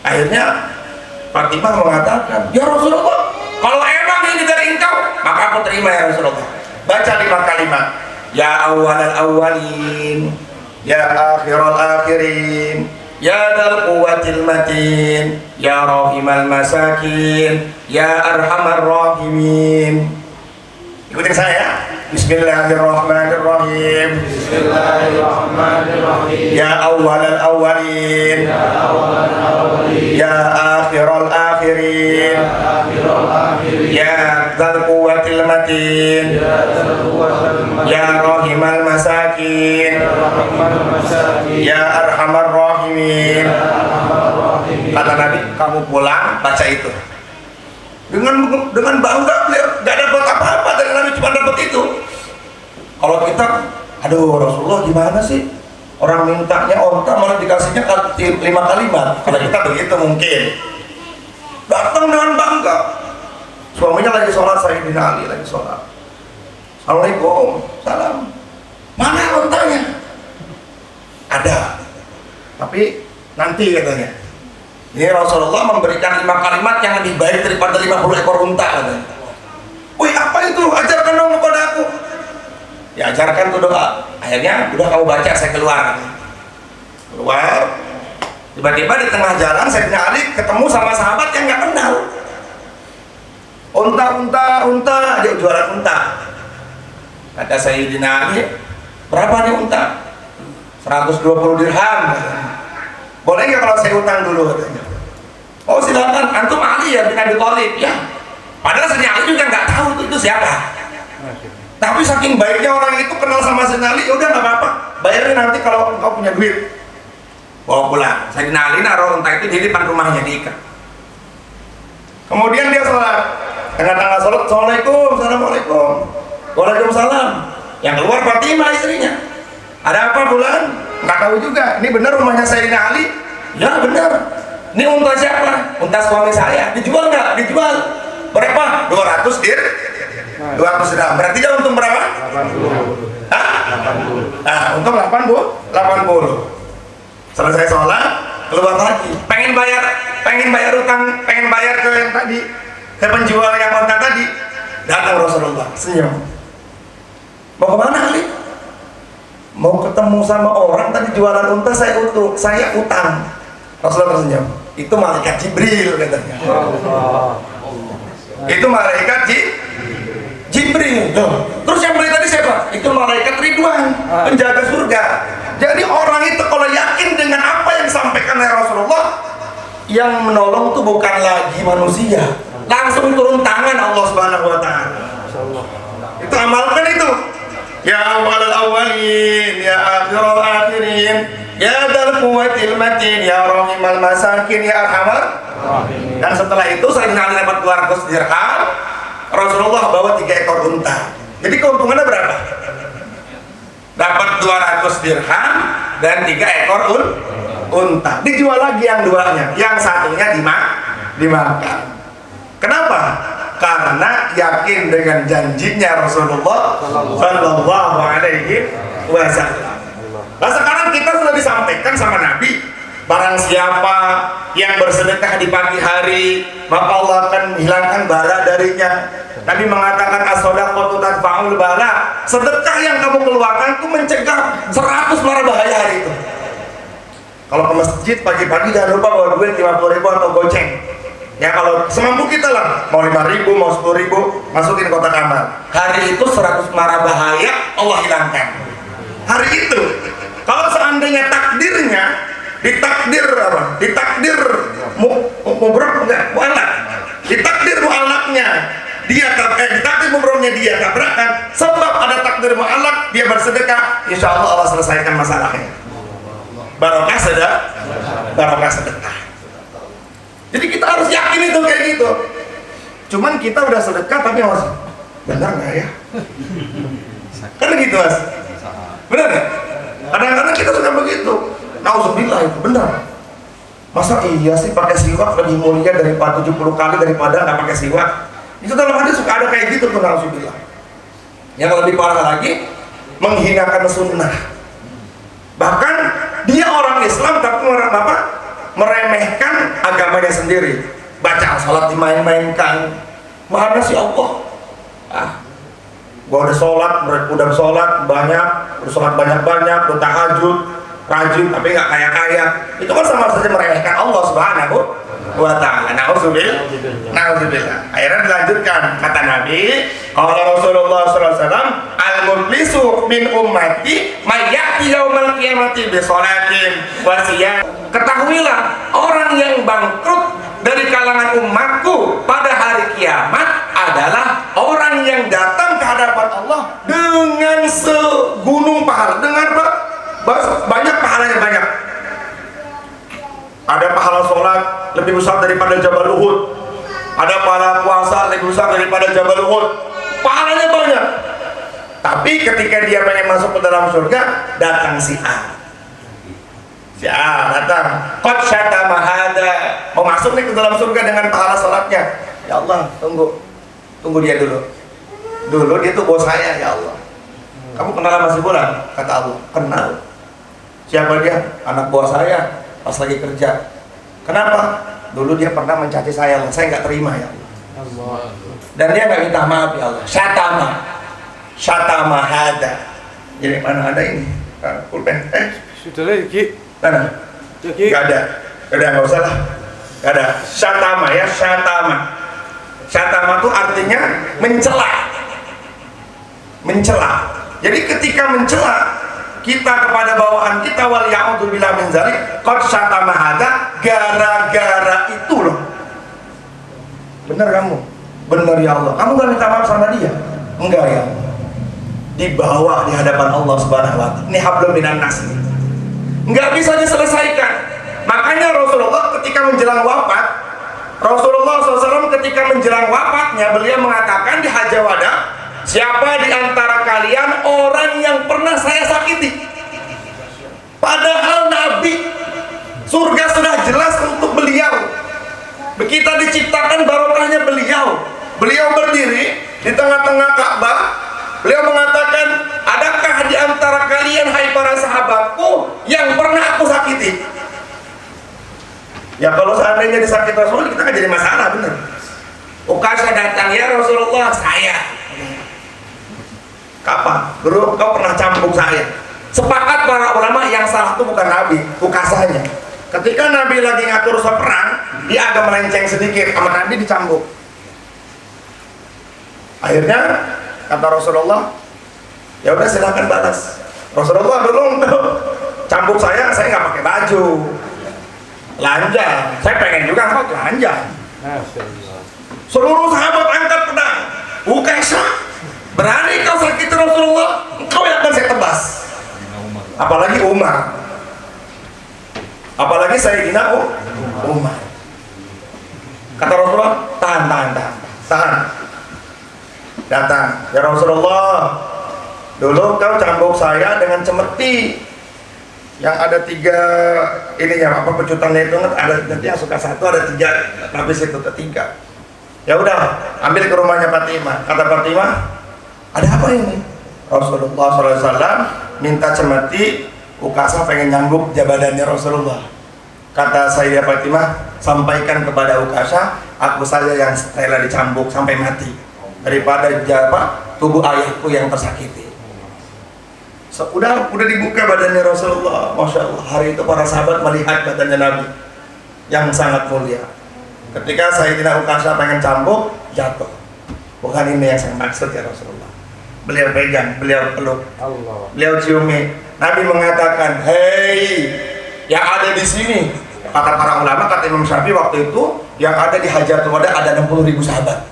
Akhirnya Fatimah mengatakan, ya Rasulullah, kalau emang ini dari engkau, maka aku terima ya Rasulullah. Baca 5 kalimat. Ya awwalal awwalin, ya akhiral akhirin, ya dzal quwwatil matin, ya rahimal masakin, ya arhamar rahimin. Ikutin saya. Bismillahirrahmanirrahim. Ya awwalal awwalin, ya akhiral akhirin, akhirin ya dzal quwwatil matin ya rahimal masakin ya arhamar rahimin. Kata Nabi, kamu pulang baca itu dengan bangga. Beliau gak dapat apa-apa dari Nabi, cuma dapat itu. Kalau kita, aduh Rasulullah gimana sih, orang mintanya onta malah dikasihnya 5 kalimat. Kalau kita begitu mungkin datang dengan bangga. Suaminya lagi sholat, Sayyidina Ali lagi sholat. Assalamualaikum, salam. Mana ontanya? Ada, tapi nanti katanya. Ini Rasulullah memberikan 5 kalimat yang lebih baik daripada 50 ekor unta katanya. Wih, apa itu? Ajarkan dong kepada aku. Ya ajarkan tuh doa. Akhirnya udah kamu baca, saya keluar. Keluar. Tiba-tiba di tengah jalan Sayyidina Ali ketemu sama sahabat yang nggak kenal. Unta, dia jualan unta. Kata Sayyidina Ali, berapa nih unta? 120 dirham. Boleh nggak kalau saya utang dulu katanya? Oh silakan, antum Ali ya bin Abi Thalib ya. Padahal Sayyidina Ali juga nggak tahu itu siapa. Tapi saking baiknya orang itu kenal sama Sayyidina Ali, udah nggak apa-apa, bayarin nanti kalau engkau punya duit. Bawa pulang. Sayyidina Ali naruh unta itu di depan rumahnya, diikat. Kemudian dia sholat. Tengah-tengah sholat, Assalamualaikum, Assalamualaikum, Waalaikumsalam. Yang keluar Fatimah istrinya. Ada apa bulan? Nggak tahu juga. Ini benar rumahnya Sayyidina Ali? Ya benar. Ini unta siapa? Unta suami saya. Dijual nggak? Dijual. Berapa? 200 dirham. Berarti dia untung berapa? 80. Hah? 80. Nah, untung 80. Selesai sholat, keluar lagi. Pengen bayar utang, pengen bayar ke yang tadi, ke penjual yang unta tadi. Datang Rasulullah, senyum. Mau kemana Ali? Mau ketemu sama orang tadi jualan unta, saya utang. Rasulullah tersenyum. Itu malaikat Jibril katanya. Itu malaikat Jibril. Terus yang beli tadi siapa? Itu malaikat Ridwan, penjaga surga. Jadi orang itu kalau yakin dengan apa yang disampaikan oleh Rasulullah, yang menolong itu bukan lagi manusia, langsung turun tangan Allah Subhanahu wa taala. Itu amalkan itu. Ya awalul awwalin, ya akhirul akhirin, ya dzal quwwatil matin, ya rahimal masakin, ya arhamar rahimin. Dan setelah itu Sayyidina Ali dapat 200 dirham, Rasulullah bawa 3 ekor unta. Jadi keuntungannya berapa? Dapat 200 dirham dan 3 ekor unta. Dijual lagi yang duanya, yang satunya dimakan. Kenapa? Karena yakin dengan janjinya Rasulullah Sallallahu Alaihi Wasallam. Nah sekarang kita sudah disampaikan sama Nabi, barang siapa yang bersedekah di pagi hari, maka Allah akan menghilangkan bala darinya. Nabi mengatakan as-shadaqatu tadfa'ul bala. Sedekah yang kamu keluarkan itu mencegah 100 mara bahaya hari itu. Kalau ke masjid pagi-pagi jangan lupa bawa duit 50.000 atau goceng. Ya kalau semampu kita lah, mau 5.000, mau 10.000, masukin kotak amal. Hari itu 100 mara bahaya Allah hilangkan. Hari itu, kalau seandainya takdirnya ditakdir apa? Ditakdir mubrok enggak? Mu'alak. Ditakdir mu'alaknya dia ditakdir mubroknya dia tabrakan, sebab ada takdir mu'alak dia bersedekah, insya Allah Allah selesaikan masalahnya. Barokah sedekah. Jadi kita harus yakin itu kayak gitu. Cuman kita udah sedekah tapi masih benar nggak ya? Kan gitu mas, benar nggak? Kadang-kadang kita suka begitu. Nauzubillah itu benar. Masa iya sih pakai siwak lebih mulia daripada 70 kali daripada nggak pakai siwak? Itu dalam hadis suka ada kayak gitu tuh nauzubillah. Yang lebih parah lagi menghinakan sunnah. Bahkan dia orang Islam tapi orang apa? Meremehkan agamanya sendiri, baca sholat dimain-mainkan. Mana sih Allah? Gua udah sholat banyak, udah sholat banyak-banyak, udah tahajud, rajin, tapi nggak kaya-kaya. Itu kan sama saja meremehkan Allah Subhanahu wa Ta'ala. Nauzubillah. Akhirnya dilanjutkan kata Nabi, kalau Rasulullah SAW, al-muflisu min ummati may ya'ti yaumal qiyamati bi sholatin wa siyam. Ketahuilah, orang yang bangkrut dari kalangan umatku pada hari kiamat adalah orang yang datang ke hadapan Allah dengan segunung pahala, dengan banyak pahalanya banyak. Ada pahala sholat lebih besar daripada Jabal Uhud, ada pahala puasa lebih besar daripada Jabal Uhud, pahalanya banyak. Tapi ketika dia pengen masuk ke dalam surga, datang si A. Si A datang, qad syatama hada, mau masuk nih ke dalam surga dengan pahala sholatnya. Ya Allah, tunggu dia dulu. Dulu dia tuh bos saya, ya Allah. Kamu kenal sama si Fulan? Kata Allah, kenal. Siapa dia? Anak buah saya pas lagi kerja. Kenapa? Dulu dia pernah mencaci saya nggak terima, ya Allah. Dan dia nggak minta maaf, ya Allah. Syatama hada. Jadi mana ada ini? Pulpen.
Sudah lagi.
Mana? Nggak ada. Nggak usah lah. Nggak ada. Syatama ya, syatama. Syatama itu artinya mencela. Mencela. Jadi ketika mencela kita kepada bawahan kita, wal ya'udzubillah min dzalik, qad syatama hada, gara-gara itu loh. Benar kamu? Benar ya Allah. Kamu nggak minta maaf sama dia? Enggak ya. Dibawa di hadapan Allah Subhanahu wa taala. Ini hablum minan nas. Enggak bisa diselesaikan. Makanya Rasulullah ketika menjelang wafat, Rasulullah SAW ketika menjelang wafatnya, beliau mengatakan di Hajjah Wada, siapa di antara kalian orang yang pernah saya sakiti? Padahal Nabi, surga sudah jelas untuk beliau. Kita diciptakan barokahnya beliau. Beliau berdiri di tengah-tengah Ka'bah. Beliau mengatakan, adakah di antara kalian, hai para sahabatku, yang pernah aku sakiti? Ya kalau seandainya disakiti Rasulullah, kita nggak jadi masalah, benar. Ukasha datang, ya Rasulullah, saya. Kapan? Dulu kau pernah cambuk saya. Sepakat para ulama yang salah itu bukan Nabi, Ukashanya. Ketika Nabi lagi ngatur perang, dia agak melenceng sedikit, sama Nabi dicambuk. Akhirnya kata Rasulullah, ya udah silahkan balas. Rasulullah dulu cambuk saya nggak pakai baju, telanjang. Saya pengen juga kok telanjang. Seluruh sahabat angkat pedang. Ukasha, berani kau sakiti Rasulullah, engkau yang akan saya tebas. Apalagi Umar, apalagi Sayyidina Umar. Kata Rasulullah, tahan. Datang, ya Rasulullah, dulu kau cambuk saya dengan cemeti yang ada 3 ininya, apa pecutannya itu, ada nanti yang suka 1, ada 3, habis itu ketiga. Ya udah, ambil ke rumahnya Fatimah. Kata Fatimah, ada apa ini? Rasulullah SAW minta cemeti, Ukasha pengen nyambuk jabadannya Rasulullah. Kata Sayyidah Fatimah, sampaikan kepada Ukasha, aku saja yang rela dicambuk sampai mati daripada tubuh ayahku yang tersakiti. Udah dibuka badannya Rasulullah. Masya Allah, hari itu para sahabat melihat badannya Nabi yang sangat mulia. Ketika Sayyidina Ukasha pengen cambuk, jatuh. Bukan ini yang saya maksud ya Rasulullah. Beliau pegang, beliau peluk, beliau ciumi. Nabi mengatakan, hei yang ada di sini. Kata para ulama, kata Imam Syafi'i waktu itu, yang ada di Hajatul Wada ada 60.000 sahabat.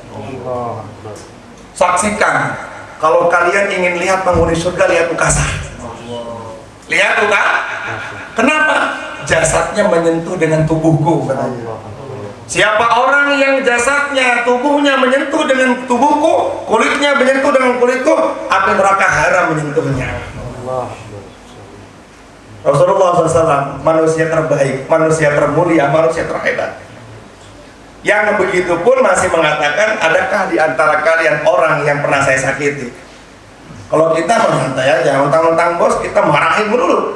Saksikan, kalau kalian ingin lihat penghuni surga, lihat Ukasha. Lihat Ukasha. Kenapa? Jasadnya menyentuh dengan tubuhku. Siapa orang yang jasadnya, tubuhnya menyentuh dengan tubuhku, kulitnya menyentuh dengan kulitku, api neraka haram menyentuhnya. Rasulullah SAW, manusia terbaik, manusia termulia, manusia terhebat. Yang begitu pun masih mengatakan, adakah di antara kalian orang yang pernah saya sakiti? Kalau kita santai aja, mentang-mentang bos, kita marahin dulu.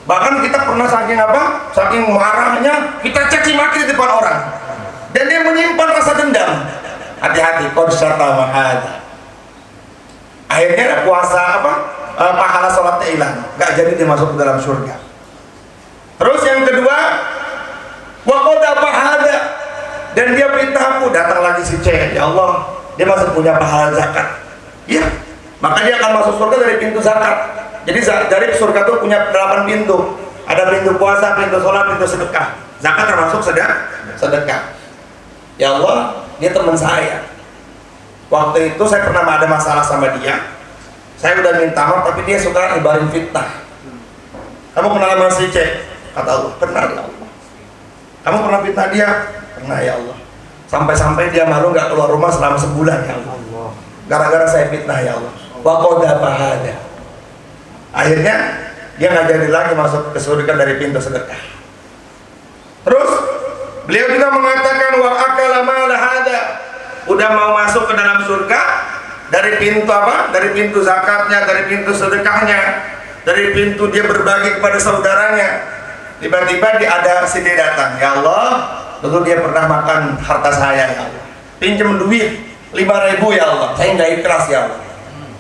Bahkan kita pernah saking apa? Saking marahnya, kita caci maki di depan orang. Dan dia menyimpan rasa dendam. Hati-hati, qad syatama hada. Akhirnya puasa apa? Pahala sholatnya hilang, nggak jadi dia masuk ke dalam surga. Terus yang kedua, wa qad hada, dan dia perintah aku, datang lagi si C, ya Allah, dia masih punya pahala zakat. Iya, maka dia akan masuk surga dari pintu zakat. Jadi dari surga itu punya 8 pintu. Ada pintu puasa, pintu sholat, pintu sedekah. Zakat termasuk sedekah. Ya Allah, dia teman saya. Waktu itu saya pernah ada masalah sama dia. Saya udah minta maaf, tapi dia suka nyebarin fitnah. Kamu kenal sama si C? Kata Allah, kenal ya Allah. Kamu pernah fitnah dia? Pernah ya Allah. Sampai-sampai dia malu gak keluar rumah selama sebulan ya Allah. Gara-gara saya fitnah ya Allah. Wa qada fahada. Akhirnya dia nggak jadi lagi masuk ke surga dari pintu sedekah. Terus beliau juga mengatakan wa akala mala hada. Udah mau masuk ke dalam surga dari pintu apa? Dari pintu zakatnya, dari pintu sedekahnya, dari pintu dia berbagi kepada saudaranya. Tiba-tiba ada si dia datang, ya Allah, dulu dia pernah makan harta saya ya Allah. Pinjam duit 5.000 ya Allah, saya nggak ikhlas ya Allah.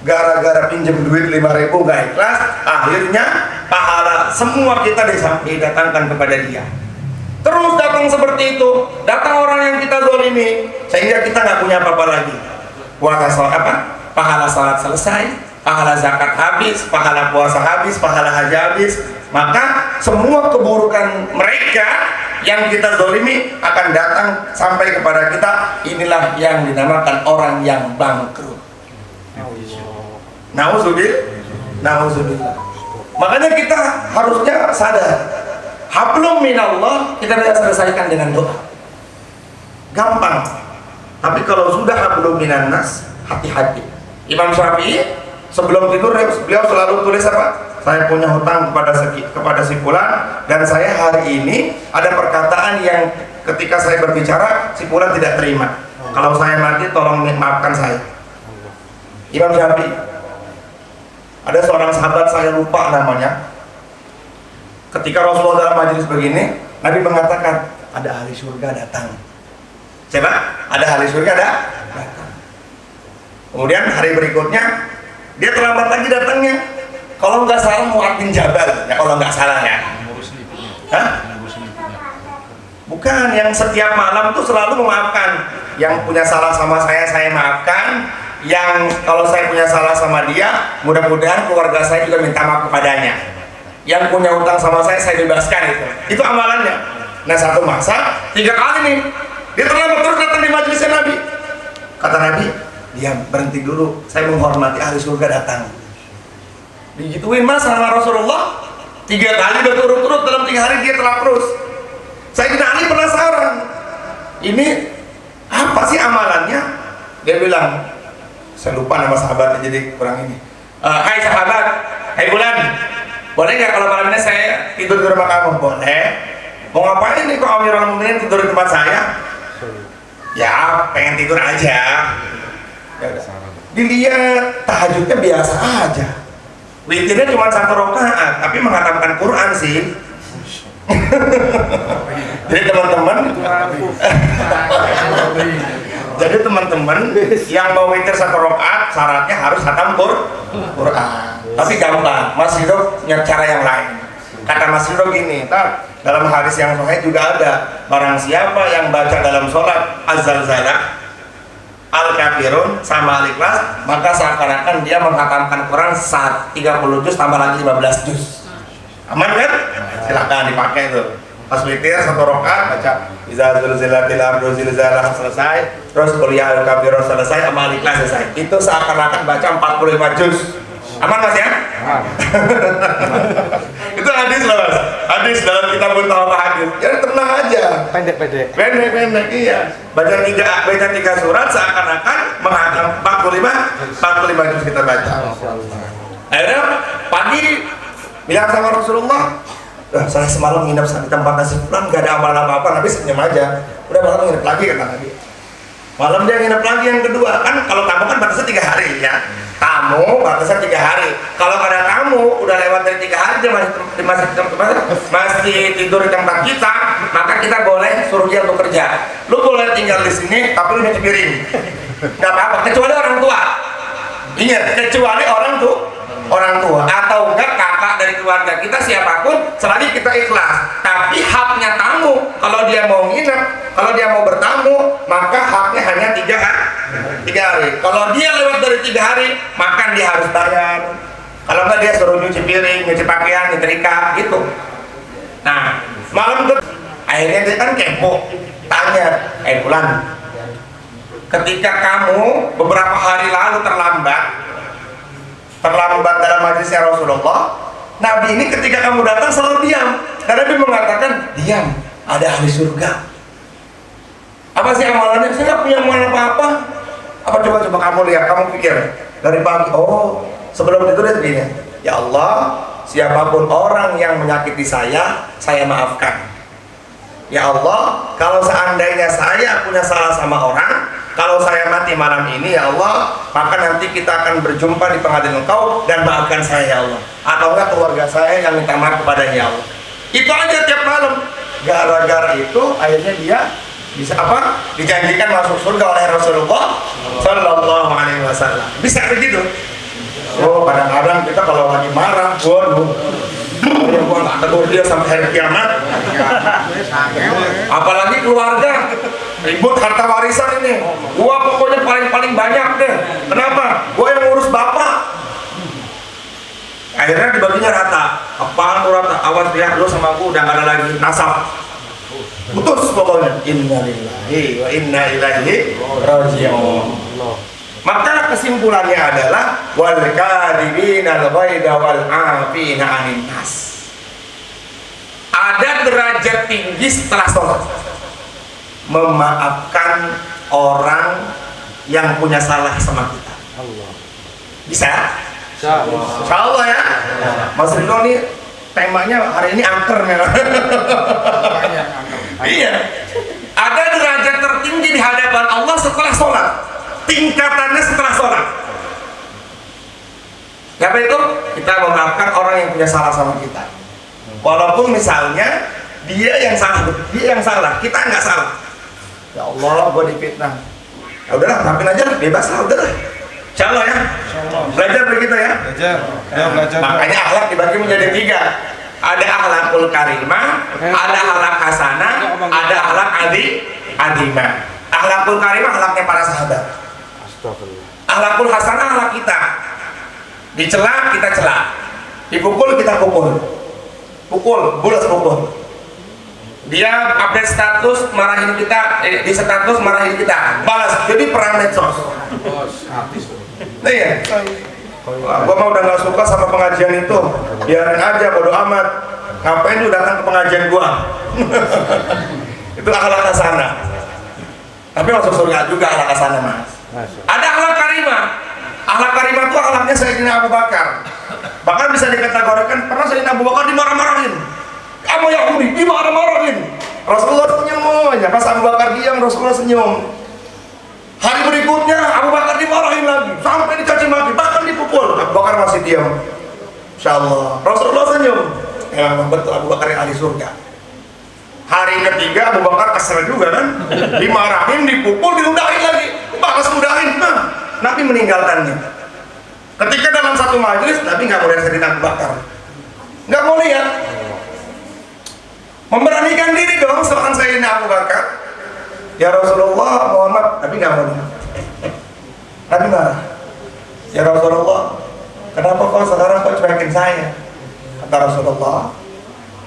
Gara-gara pinjam duit 5.000 nggak ikhlas, akhirnya pahala semua kita didatangkan kepada dia. Terus datang seperti itu, datang orang yang kita zalimi, sehingga kita nggak punya apa-apa lagi. Puasa sholat apa? Pahala sholat selesai, pahala zakat habis, pahala puasa habis, pahala haji habis. Maka semua keburukan mereka yang kita zalimi akan datang sampai kepada kita. Inilah yang dinamakan orang yang bangkrut. Nauzubillah. Makanya kita harusnya sadar. Hablum minallah kita bisa selesaikan dengan doa. Gampang. Tapi kalau sudah hablum minannas, hati-hati. Imam Syafi'i sebelum tidur beliau selalu tulis apa? Saya punya hutang kepada si fulan, dan saya hari ini ada perkataan yang ketika saya berbicara si fulan tidak terima. Kalau saya mati tolong maafkan saya. Imam Syafi'i. Ada seorang sahabat, saya lupa namanya. Ketika Rasulullah dalam majelis begini, Nabi mengatakan ada ahli surga datang. Coba, ada ahli surga datang. Kemudian hari berikutnya dia terlambat lagi datangnya. Kalau nggak salah Mu'adz bin Jabal, ya kalau nggak salah ya. Hah? Bukan, yang setiap malam tuh selalu memaafkan. Yang punya salah sama saya maafkan. Yang kalau saya punya salah sama dia, mudah-mudahan keluarga saya juga minta maaf kepadanya. Yang punya utang sama saya bebaskan itu amalannya. Nah satu masa 3 kali nih dia terlambat terus datang di majelisnya Nabi. Kata Nabi, dia berhenti dulu, saya menghormati ahli surga datang. Digituin mas sama Rasulullah 3 kali berturut-turut dalam 3 hari dia telah terus. Sayyidina Ali penasaran, ini apa sih amalannya? Dia bilang, saya lupa nama sahabatnya jadi kurang ini. Hai sahabat, hai bulan, boleh nggak kalau malam ini saya tidur di rumah kamu? Boleh. Mau ngapain nih kok Amirul Mukminin tidur di tempat saya? Ya pengen tidur aja. Ya udah. Dilihat tahajudnya biasa aja. Witirnya cuma 1 rakaat, tapi menghatamkan Quran sih. Jadi teman-teman yang mau witir 1 rakaat syaratnya harus khatam Quran. Tapi gampang, Mas Ridho punya cara yang lain. Kata Mas Ridho gini, dalam hadis yang sahih juga ada, barang siapa yang baca dalam sholat Az-Zalzalah, Al-Kafirun sama Al-Ikhlas, maka seakan-akan dia menghatamkan Quran 30 juz tambah lagi 15 juz. Aman kan? Silahkan dipakai itu. Pas witir 1 rakaat baca Iza zulzilatil ardu zilzalah selesai, terus kuliah Al-Kafirun selesai, sama Al-Ikhlas selesai. Itu seakan-akan baca 45 juz. Aman mas ya? Itu hadis loh mas. Hadis dalam kitab Mutawaf hadis. Jadi tenang aja. Pendek-pendek, iya. Baca 3 surat seakan-akan menghafal 45 juz kita baca. Akhirnya pagi bilang sama Rasulullah, saya semalam nginep di tempat nasi pulang, gak ada amalan apa-apa, Nabi senyum aja. Udah malam nginep lagi kata Nabi. Malam dia nginep lagi yang kedua. Kan kalau tamu kan batasnya 3 hari ya. Tamu batasnya 3 hari. Kalau ada tamu udah lewat dari 3 hari dia masih tidur di tempat kita, maka kita boleh suruh dia untuk kerja. Lu boleh tinggal di sini tapi lu nyuci piring. Gak apa-apa, kecuali orang tua. Ingat, kecuali orang tua atau enggak kakak dari keluarga kita siapapun, selagi kita ikhlas. Tapi haknya tamu, kalau dia mau nginep, kalau dia mau bertamu, maka haknya hanya 3 hari. Kalau dia lewat dari 3 hari, maka dia harus bayar. Kalau enggak dia suruh nyuci piring, nyuci pakaian, nyetrika gitu. Nah, malam itu akhirnya dia kan kepo, tanya, Ulan. Ketika kamu beberapa hari lalu terlambat dalam majlisnya Rasulullah, Nabi ini ketika kamu datang selalu diam. Dan Nabi mengatakan, diam, ada ahli surga. Apa sih amalannya? Saya nggak punya amalan apa-apa. Apa coba kamu lihat, kamu pikir dari pagi. Oh, sebelum itu dia begini. Ya Allah, siapapun orang yang menyakiti saya maafkan. Ya Allah, kalau seandainya saya punya salah sama orang, kalau saya mati malam ini ya Allah, maka nanti kita akan berjumpa di pengadilan Engkau dan maafkan saya ya Allah. Atau enggak keluarga saya yang minta maaf kepadanya ya Allah. Itu aja tiap malam. Gara-gara itu akhirnya dia bisa apa? Dijanjikan masuk surga oleh Rasulullah Sallallahu Alaihi Wasallam. Bisa begitu? Oh, kadang-kadang kita kalau lagi marah, waduh, gua nggak tegur dia sampai hari kiamat. Apalagi keluarga ribut harta warisan ini. Gua pokoknya paling banyak deh. Kenapa? Gua yang ngurus bapak. Akhirnya dibaginya rata. Apaan tuh rata? Awas ya, lu sama gua udah nggak ada lagi nasab. Putus pokoknya. Inna lillahi wa inna ilaihi raji'un. Maka kesimpulannya adalah wal kadhibina al-ghaidha wal 'afina 'anil nas. Ada derajat tinggi setelah sholat, memaafkan orang yang punya salah sama kita. Bisa? Insya Allah ya. Mas Rino nih temanya hari ini angker memang. Iya. Ada derajat tertinggi di hadapan Allah setelah sholat. Tingkatannya setelah sholat. Apa itu? Kita memaafkan orang yang punya salah sama kita. Walaupun misalnya dia yang salah, kita nggak salah. Ya Allah, gue difitnah. Ya udahlah, maafin aja, bebas lah, udahlah. Insya Allah ya. Belajar begitu ya. Belajar. Makanya akhlak dibagi menjadi 3. Ada akhlakul karimah, ada akhlak hasanah, ada akhlak adimah. Akhlakul karimah akhlaknya para sahabat. Akhlakul hasanah akhlak kita. Dicela kita cela, dipukul kita pukul, bulas pukul. Dia update status marahin kita, di status marahin kita, balas. Jadi perang medsos. Nah ya, gua mau udah nggak suka sama pengajian itu, biarin aja, bodo amat. Ngapain lu datang ke pengajian gua? Itu akhlak hasanah. Tapi masuk surga juga akhlak hasanah, Mas. Ada akhlak karimah. Akhlak karimah itu akhlaknya Sayyidina Abu Bakar. Bahkan bisa dikategorikan pernah Sayyidina Abu Bakar dimarah-marahin. Kamu Yahudi dimarah-marahin. Rasulullah senyum aja. Pas Abu Bakar diam, Rasulullah senyum. Hari berikutnya Abu Bakar dimarahin lagi, sampai dicaci maki, bahkan dipukul. Abu Bakar masih diam. Insya Allah. Rasulullah senyum. Memang betul Abu Bakar yang ahli surga. Hari ketiga Abu Bakar kesel juga kan, dimarahin, dipukul, diludahin lagi, balas ludahin. Nabi meninggalkannya. Ketika dalam satu majelis, Nabi nggak mau lihat Sayyidina Abu Bakar, nggak mau lihat. Memberanikan diri dong seorang Sayyidina Abu Bakar. Ya Rasulullah, mohon maaf, Nabi nggak mau lihat. Nabi marah. Ya Rasulullah, kenapa kau sekarang kau cuekin saya? Kata Rasulullah,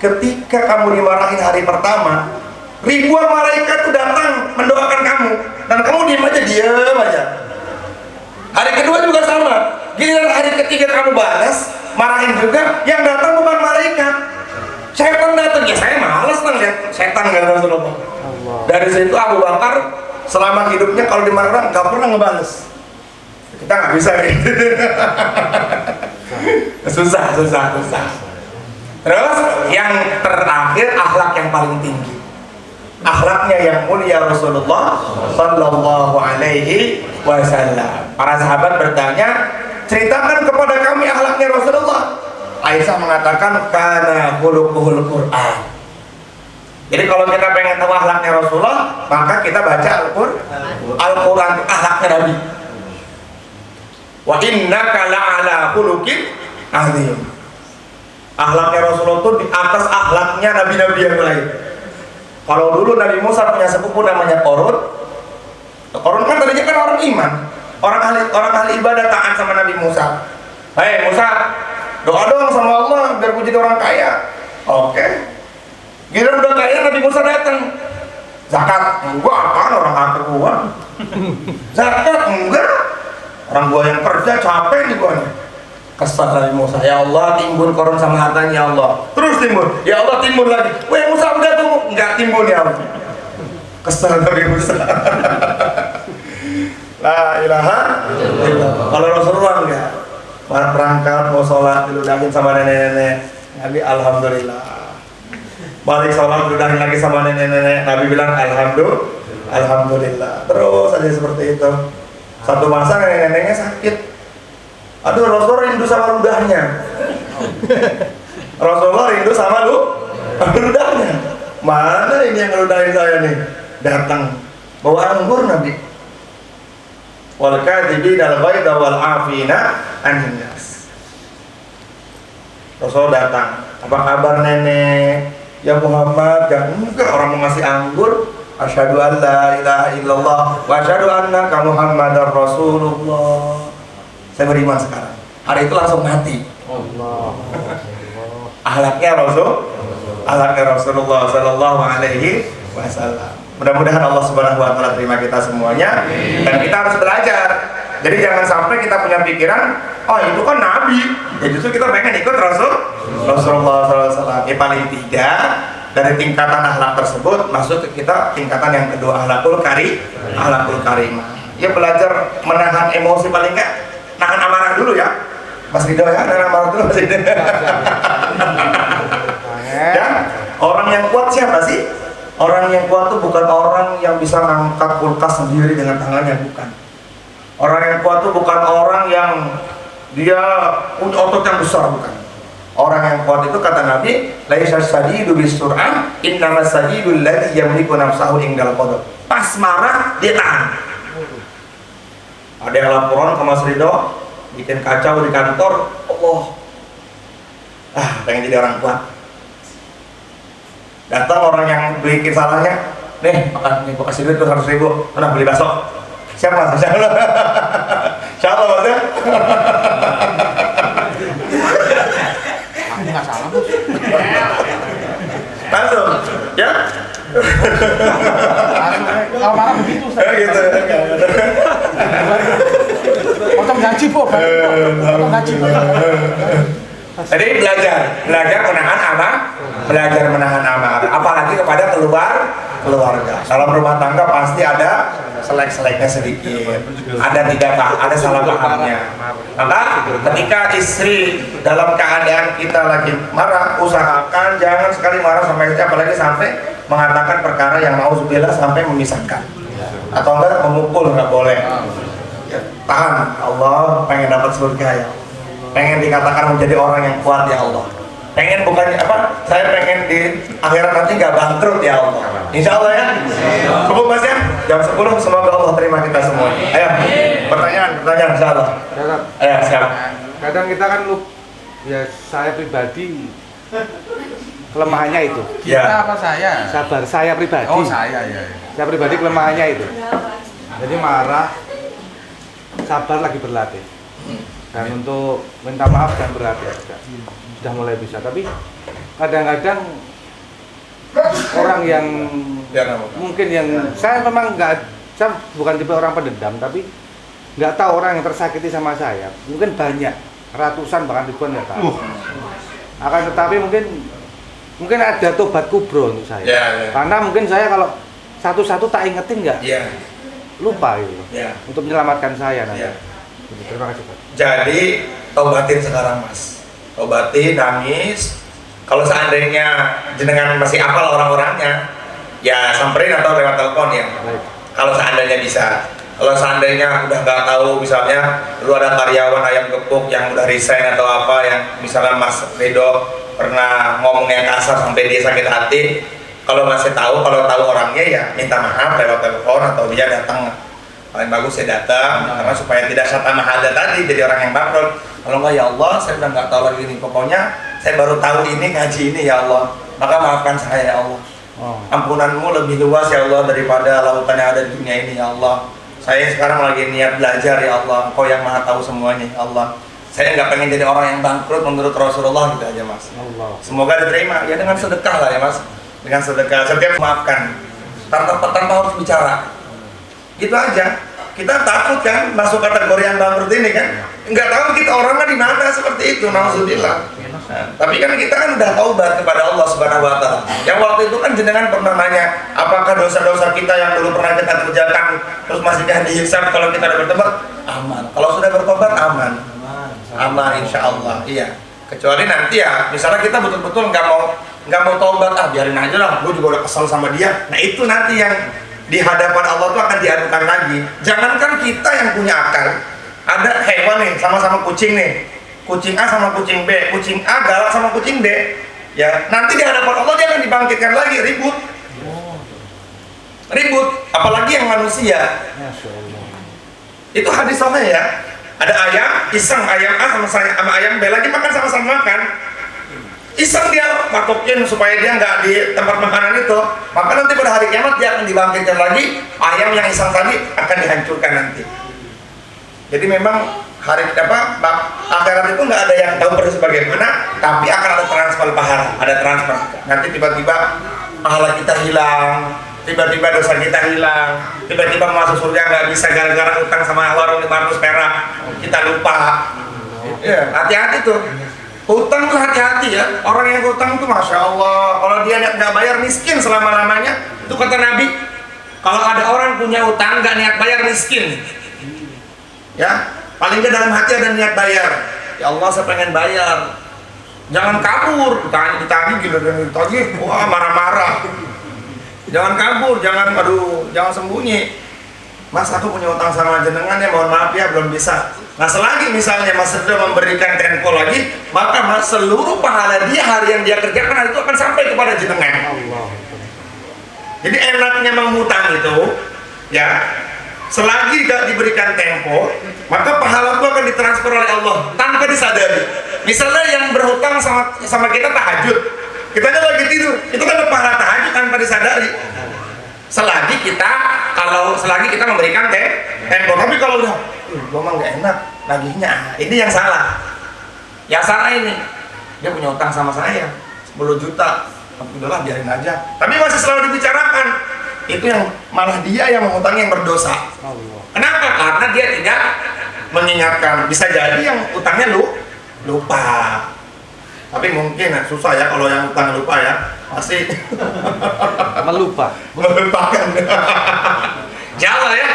ketika kamu dimarahin hari pertama, ribuan malaikat itu datang mendoakan kamu, dan kamu diam aja. Hari kedua juga sama. Giliran hari ketiga kamu balas, marahin juga, yang datang bukan malaikat, setan datang. Ya saya malas lihat setan kan Rasulullah. Dari situ Abu Bakar selama hidupnya kalau dimarahin nggak pernah ngebales. Kita nggak bisa gitu. susah. Terus yang terakhir akhlak yang paling tinggi, akhlaknya yang mulia Rasulullah Sallallahu Alaihi Wasallam. Para sahabat bertanya, ceritakan kepada kami akhlaknya Rasulullah. Aisyah mengatakan kana khuluquhul Quran. Jadi kalau kita pengen tahu akhlaknya Rasulullah, maka kita baca Al-Quran, akhlaknya Nabi. Wa innaka la'ala khuluqin azim. Akhlaknya Rasulullah itu di atas akhlaknya nabi-nabi yang lain. Kalau dulu Nabi Musa punya sepupu namanya Qarun. Qarun kan tadinya kan orang iman, orang ahli ibadah, taat sama Nabi Musa. Hei Musa, doa dong sama Allah biar gue jadi orang kaya. Oke. Giliran udah kaya Nabi Musa datang. Zakat, gua apaan orang harta gua. Zakat enggak. Orang gua yang kerja capek nih gua nih. Kesal Nabi Musa, ya Allah timbun koron sama hartanya ya Allah. Terus timbun, ya Allah timbun lagi. Weh Musa udah tunggu, enggak timbun ya Allah. Kesal Nabi Musa. La ilaha illallah. Kalau Rasulullah enggak. Berangkat mau sholat diludahin sama nenek-nenek. Nabi alhamdulillah. Balik sholat diludahin lagi sama nenek-nenek. Nabi bilang alhamdulillah. Terus aja seperti itu. Satu masa nenek-neneknya sakit. Aduh, Rasulullah rindu sama ludahnya. Rasulullah rindu sama ludahnya. Mana ini yang ngeludahin saya nih? Datang bawa anggur Nabi. Wal kadhibina al-ghaidha wal 'afina 'anil nas. Rasulullah datang. Apa kabar nenek? Ya Muhammad, ya enggak, orang mau ngasih anggur. Asyhadu an la ilaha illallah wa asyhadu annaka Muhammadar Rasulullah. Saya beriman sekarang. Hari itu langsung mati. Allah. Ahlaknya Rasulullah sallallahu alaihi wasallam. Mudah-mudahan Allah Subhanahu wa taala terima kita semuanya dan kita harus belajar. Jadi jangan sampai kita punya pikiran, oh itu kan nabi. Ya justru kita pengen ikut Rasulullah sallallahu alaihi wasallam. Paling tidak dari tingkatan akhlak tersebut masuk ke kita tingkatan yang kedua, akhlakul karimah. Ya belajar menahan emosi, paling enggak nahan amarah dulu ya, Mas Ridho ya, nahan amarah dulu Mas Ridho. Ya, orang yang kuat siapa sih? Orang yang kuat itu bukan orang yang bisa ngangkat kulkas sendiri dengan tangannya, bukan. Orang yang kuat itu bukan orang yang dia punya otot yang besar, bukan. Orang yang kuat itu kata Nabi, laisa sadidu bisur'ah, innamas sadidul ladzi yamliku nafsahu indal qadar. Pas marah dia tahan. Ada yang laporan ke Mas Ridho, bikin kacau di kantor, Allah, pengen jadi orang kuat. Datang orang yang bikin salahnya, nih makan nih, gua kasih duit 100.000, mana beli bakso? Siap Mas? Siapa Mas ya?
Aku nggak salah Bos.
Langsung, ya?
Kalau marah begitu Ustaz.
Gitu.
Potong gaji Po, potong gaji.
Jadi belajar menahan amarah, apalagi kepada keluarga. Dalam rumah tangga pasti ada selek-seleknya sedikit, ada salah pahamnya. Maka ketika istri dalam keadaan kita lagi marah, usahakan jangan sekali marah sampai apalagi sampai mengatakan perkara yang nauzubillah sampai memisahkan atau enggak memukul, enggak boleh. Ya, tahan, Allah pengen dapat surga ya, pengen dikatakan menjadi orang yang kuat ya Allah, pengen bukan apa, saya pengen di akhirat nanti nggak bangkrut ya Allah, insya Allah ya. Cukup Mas ya, jam 10, semoga Allah terima kita semua. Ayo, pertanyaan insya Allah. Ayo siap.
Kadang kita kan ya saya pribadi kelemahannya itu.
Kita apa saya?
Sabar, saya pribadi.
Oh saya ya.
Saya pribadi kelemahannya itu. Jadi marah, sabar lagi berlatih. Dan untuk minta maaf dan berlatih sudah mulai bisa. Tapi kadang-kadang orang yang mungkin yang saya memang saya bukan tipe orang pendendam, tapi nggak tahu orang yang tersakiti sama saya. Mungkin banyak, ratusan bahkan ribuan nggak tahu. Akan tetapi mungkin ada tobat kubro untuk saya. Karena mungkin saya kalau satu-satu tak ingetin nggak, lupa gitu. Untuk menyelamatkan saya nanti. Terima kasih Pak.
Jadi tobatin sekarang Mas, tobatin, nangis. Kalau seandainya jenengan masih apal orang-orangnya, ya samperin atau lewat telepon ya. Kalau seandainya bisa. Kalau seandainya udah nggak tahu, misalnya lu ada karyawan ayam gepuk yang udah resign atau apa, yang misalnya Mas Ridho pernah ngomong yang kasar sampai dia sakit hati, kalau masih tahu, kalau tahu orangnya ya minta maaf lewat telepon atau dia datang. Paling bagus saya datang, karena supaya tidak syaitan mahada tadi jadi orang yang bakrut. Kalau enggak ya Allah, saya udah nggak tahu lagi ini. Pokoknya saya baru tahu ini ngaji ini ya Allah, maka maafkan saya ya Allah. Ampunanmu lebih luas ya Allah daripada lautan yang ada di dunia ini ya Allah. Saya sekarang lagi niat belajar ya Allah, Engkau yang maha tahu semuanya ya Allah. Saya nggak pengen jadi orang yang bangkrut menurut Rasulullah gitu aja Mas. Semoga diterima ya dengan sedekah lah ya Mas. Dengan sedekah, setiap maafkan tanpa harus bicara. Gitu aja. Kita takut kan masuk kategori yang bangkrut ini kan, nggak tahu kita orangnya di mana seperti itu, nauzubillah. Nah, tapi kan kita kan udah taubat kepada Allah Subhanahu Wa Taala. Yang waktu itu kan jenengan pernah nanya, apakah dosa-dosa kita yang dulu pernah kita kerjakan terus masih dihisab kalau kita udah bertobat? Aman. Kalau sudah bertobat aman, aman insya Allah. Iya. Kecuali nanti ya, misalnya kita betul-betul nggak mau taubat, biarin aja lah, gue juga udah kesel sama dia. Nah itu nanti yang di hadapan Allah tuh akan diadukan lagi. Jangankan kita yang punya akal, ada hewan nih sama-sama kucing nih, kucing A sama kucing B, kucing A galak sama kucing D, ya nanti di hadapan Allah dia akan dibangkitkan lagi, ribut, apalagi yang manusia. Itu hadis sahih ya. Ada ayam, iseng ayam A sama ayam B lagi makan sama-sama makan. Iseng dia matokin supaya dia nggak di tempat makanan itu, maka nanti pada hari kiamat dia akan dibangkitkan lagi, ayam yang iseng tadi akan dihancurkan nanti. Jadi memang akhirat itu nggak ada yang tahu persis bagaimana, tapi akan ada transfer pahala, ada transfer. Nanti tiba-tiba pahala kita hilang, tiba-tiba dosa kita hilang, tiba-tiba masuk surga nggak bisa gara-gara utang sama warung 500 perak, kita lupa. Ya, hati-hati tuh. Hutang tuh hati-hati ya. Orang yang hutang tuh Masya Allah, kalau dia nggak bayar miskin selama-lamanya. Itu kata Nabi, kalau ada orang punya hutang nggak niat bayar miskin, ya paling nggak dalam hati ada niat bayar. Ya Allah saya pengen bayar, jangan kabur, ditagih gila dan ditagih, wah marah-marah. Jangan kabur, jangan sembunyi. Mas aku punya hutang sama jenengan ya, mohon maaf ya belum bisa. Nah selagi misalnya Mas sudah memberikan tempo lagi, maka seluruh pahala dia hari yang dia kerjakan itu akan sampai kepada jenengan. Jadi enaknya mengutang itu ya, selagi tidak diberikan tempo, maka pahala itu akan ditransfer oleh Allah tanpa disadari. Misalnya yang berhutang sama kita tahajud, kita lagi tidur, itu kan pahala tahajud tanpa disadari. Selagi kita memberikan tempo. Tapi kalau udah gua mah nggak enak nagihnya, ini yang salah. Yang salah ini, dia punya utang sama saya 10 juta, udahlah biarin aja. Tapi masih selalu dibicarakan. Itu yang malah dia yang mengutangi yang berdosa. Kenapa? Karena dia tidak mengingatkan. Bisa jadi yang utangnya lupa. Tapi mungkin susah ya kalau yang utang lupa ya, pasti melupakan. Jauh ya.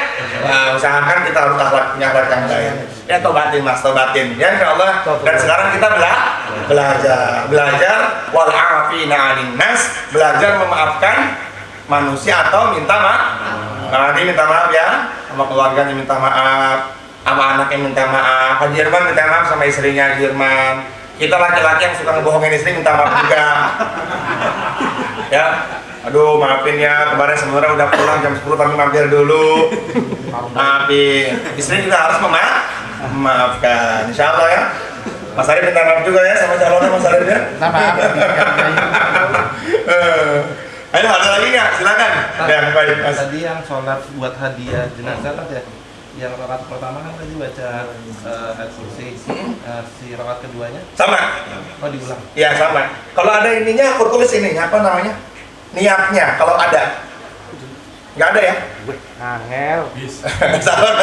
Nah, usahakan kita harus punya akhlak yang baik. Ya tobatin mas, tobatin. Ya insya Allah. Dan sekarang kita belajar wal afina 'anil nas, belajar memaafkan manusia atau minta maaf. Nanti minta maaf ya, sama keluarganya minta maaf, sama anaknya minta maaf. Haji Irman minta maaf sama istrinya Haji Irman. Kita laki-laki yang suka ngebohongin istri minta maaf juga. Ya, aduh maafin ya, kemarin sebenarnya udah pulang jam 10 tapi mampir dulu. Maafin. Istri juga harus memaafkan. Insya Allah ya. Mas Arif minta maaf juga ya sama calonnya Mas Arif ya.
Minta maaf.
Ayo ada lagi nggak? Silakan. Ya, baik Mas.
Tadi yang sholat buat hadiah jenazah kan ya, yang rakaat pertama kan tadi baca ayat kursi, si rakaat keduanya
Sama.
oh diulang.
Ya sama. Kalau ada ininya aku tulis ini apa namanya? Niatnya kalau ada. Nggak ada ya?
Angel.
sabar.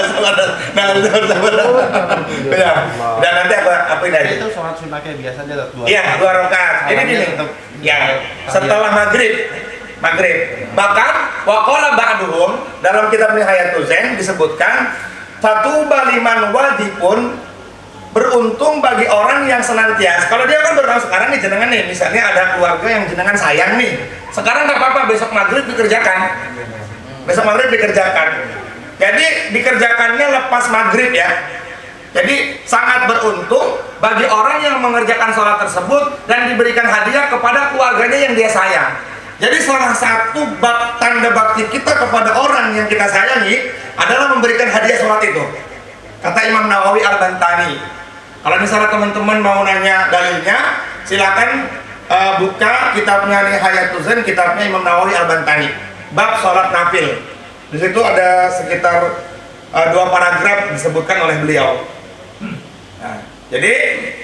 Ya. Dan nanti aku ini aja.
Itu sholat sunnah kayak biasa aja 2.
Iya, 2 rakaat. Ini gini. Ya, setelah maghrib. Bahkan waqala ba'duhum dalam kitab Nihayatul Zain disebutkan fatuba liman wajibun, beruntung bagi orang yang senantiasa. Kalau dia kan berdoa sekarang nih jenengan nih, misalnya ada keluarga yang jenengan sayang nih. Sekarang nggak apa-apa, besok maghrib dikerjakan. Jadi dikerjakannya lepas maghrib ya. Jadi sangat beruntung bagi orang yang mengerjakan sholat tersebut dan diberikan hadiah kepada keluarganya yang dia sayang. Jadi salah satu tanda bakti kita kepada orang yang kita sayangi adalah memberikan hadiah sholat itu. Kata Imam Nawawi Al-Bantani. Kalau misalnya teman-teman mau nanya dalilnya, silakan buka kitabnya Nihayatul Zain, kitabnya Imam Nawawi Al-Bantani. Bab sholat nafil. Di situ ada sekitar 2 paragraf disebutkan oleh beliau. Nah, jadi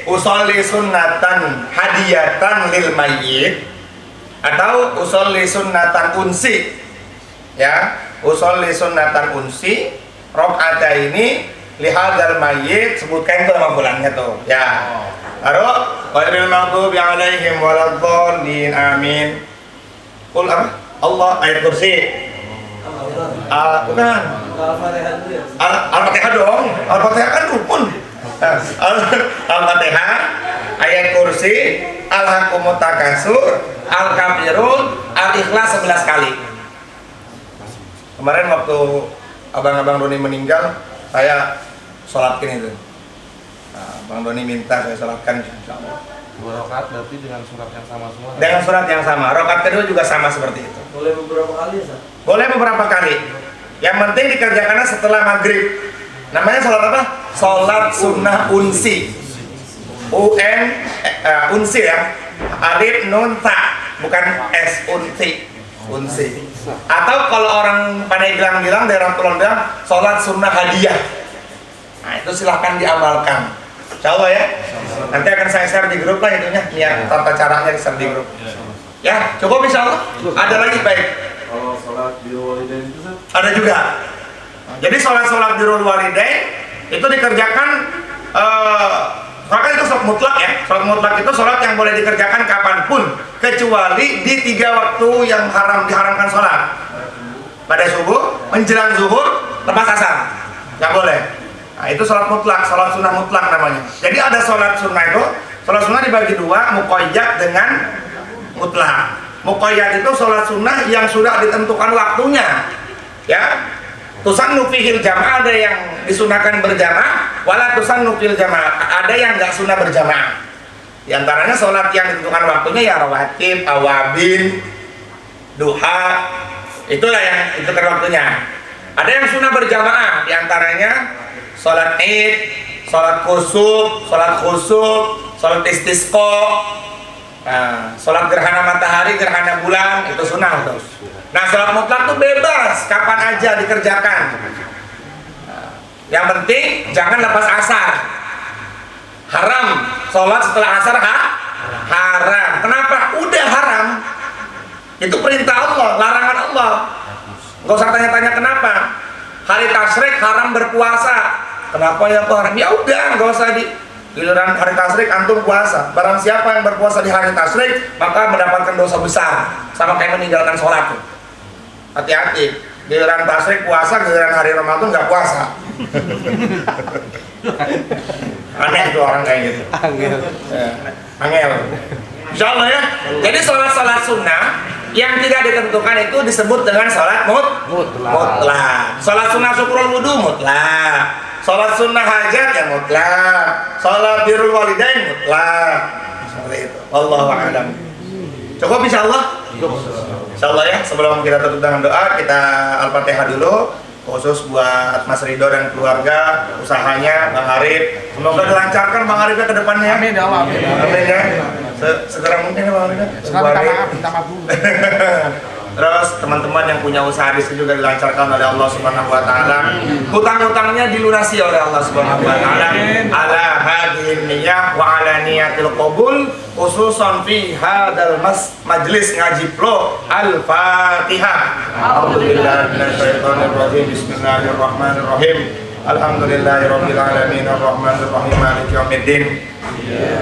usolli sunnatan hadiyatan lil mayyit atau usolli sunnatan unsi, ya usolli sunnatan unsi rakaata ini lihadzal mayyit, sebutkan itu nama bulannya tuh ya. Lalu ghairil maghdubi alaihim waladdallin amin. Qul apa? Allah ayat kursi. Bukan. Al-Fatihah dong. Al-Fatihah kan rukun. Al-Fatihah, ayat kursi, Al-Hakumut Takasur, Al-Kafirun, Al-Ikhlas 11 kali. Kemarin waktu abang-abang Doni meninggal, saya sholatkan itu. Nah, Bang Doni minta saya sholatkan, insya Allah.
2 rakaat berarti dengan surat yang sama semua.
Dengan surat yang sama. Rakaat kedua juga sama seperti itu.
Boleh beberapa kali ya?
Boleh beberapa kali. Yang penting dikerjakannya setelah maghrib. Namanya sholat apa? Sholat sunnah unsi. Unsi ya. Alif nun ta, bukan s unsi. Unsi. Atau kalau orang Pandeglang bilang, daerah Kulon bilang sholat sunnah hadiah. Nah itu silahkan diamalkan. Insya Allah ya. Nanti akan saya share di grup lah itunya, niat tata caranya di share di grup. Ya, cukup insya Allah. Ada lagi baik.
Kalau sholat birrul walidain itu Ustaz?
Ada juga. Jadi sholat birrul walidain itu dikerjakan. Maka itu sholat mutlak ya. Sholat mutlak itu sholat yang boleh dikerjakan kapanpun, kecuali di 3 waktu yang diharamkan sholat. Pada subuh, menjelang zuhur, lepas asar, nggak boleh. Nah, itu sholat mutlak, sholat sunnah mutlak namanya. Jadi ada sholat sunnah itu, sholat sunnah dibagi 2, muqayyad dengan mutlak. Muqayyad itu sholat sunnah yang sudah ditentukan waktunya, ya. Tusannu fihil jamaah, ada yang disunahkan berjamaah, wala tusannu fil jamaah, ada yang nggak sunnah berjamaah. Di antaranya sholat yang ditentukan waktunya ya rawatib, awabin, duha, itulah yang ditentukan waktunya. Ada yang sunnah berjamaah, di antaranya sholat id, sholat khusuf, sholat istisqa, sholat gerhana matahari, gerhana bulan, itu sunnah tuh. Nah sholat mutlak itu bebas, kapan aja dikerjakan. Yang penting jangan lepas asar. Haram, sholat setelah asar haram. Kenapa? Udah haram. Itu perintah Allah, larangan Allah. Gak usah tanya-tanya kenapa. Hari tasyrik haram berpuasa. Kenapa ya Pak haram? Ya udah, nggak usah di giliran hari tasyrik antum puasa. Barang siapa yang berpuasa di hari tasyrik maka mendapatkan dosa besar, sama kayak meninggalkan sholat. Hati-hati, giliran tasyrik puasa, giliran hari Ramadan nggak puasa. Aneh itu orang kayak gitu. Angel. Insya Allah ya. Jadi sholat sunnah yang tidak ditentukan itu disebut dengan sholat mutlak. Sholat sunnah syukrul wudu mutlak. Sholat sunnah hajat ya mutlak. Sholat birrul walidain mutlak. Seperti itu. Wallahu a'lam. Cukup insya Allah. Insya Allah ya. Sebelum kita tutup dengan doa, kita Al-Fatihah dulu. Khusus buat Mas Ridho dan keluarga, usahanya Bang Arif. Semoga dilancarkan Bang Arifnya ke depannya.
Amin ya Allah.
Amin ya. Segera mungkin ya Bang Arif.
Sekarang minta maaf dulu.
Terus teman-teman yang punya usaha di sini juga dilancarkan oleh Allah Subhanahu wa taala. Hutang-hutangnya dilunasi oleh Allah Subhanahu wa taala. Ala hadhihi niyyah wa ala niyatil qabul khususan fi hadzal majlis ngaji pro Al-Fatihah. A'udzubillahi minasyaitonir rajim. Bismillahirrahmanirrahim. Alhamdulillahirabbil alamin arrahmanir rahim maliki yaumiddin.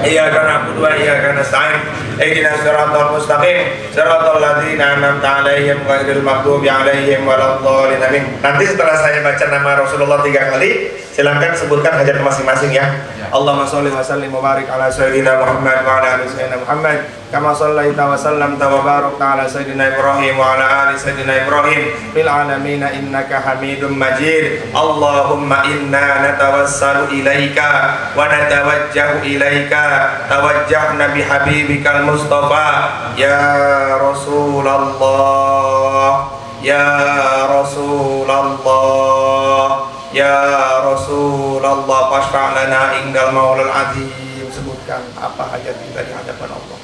Iyyaka na'budu wa iyyaka nasta'in. Ihdinas siratal mustaqim, siratal ladzina an'amta 'alaihim ghairil maghdubi 'alaihim waladdallin. Amin. Nanti setelah saya baca nama Rasulullah 3 kali, silakan sebutkan hajat masing-masing ya. Allahumma sholli wa sallim wa barik ala sayyidina Muhammad wa ala ali sayyidina Muhammad kama shallaita wa sallamta wa barakta ala sayyidina Ibrahim wa ala ali sayyidina Ibrahim fil alamin innaka Hamidum Majid. Allahumma inna natawassalu ilaika wa natawajjahu ilaika tawajjahna bi habibikal Mustafa ya Rasulullah ya Rasulullah ya Rasulullah fashfa' lana indal maulal azim. Sebutkan apa hajat kita di hadapan Allah.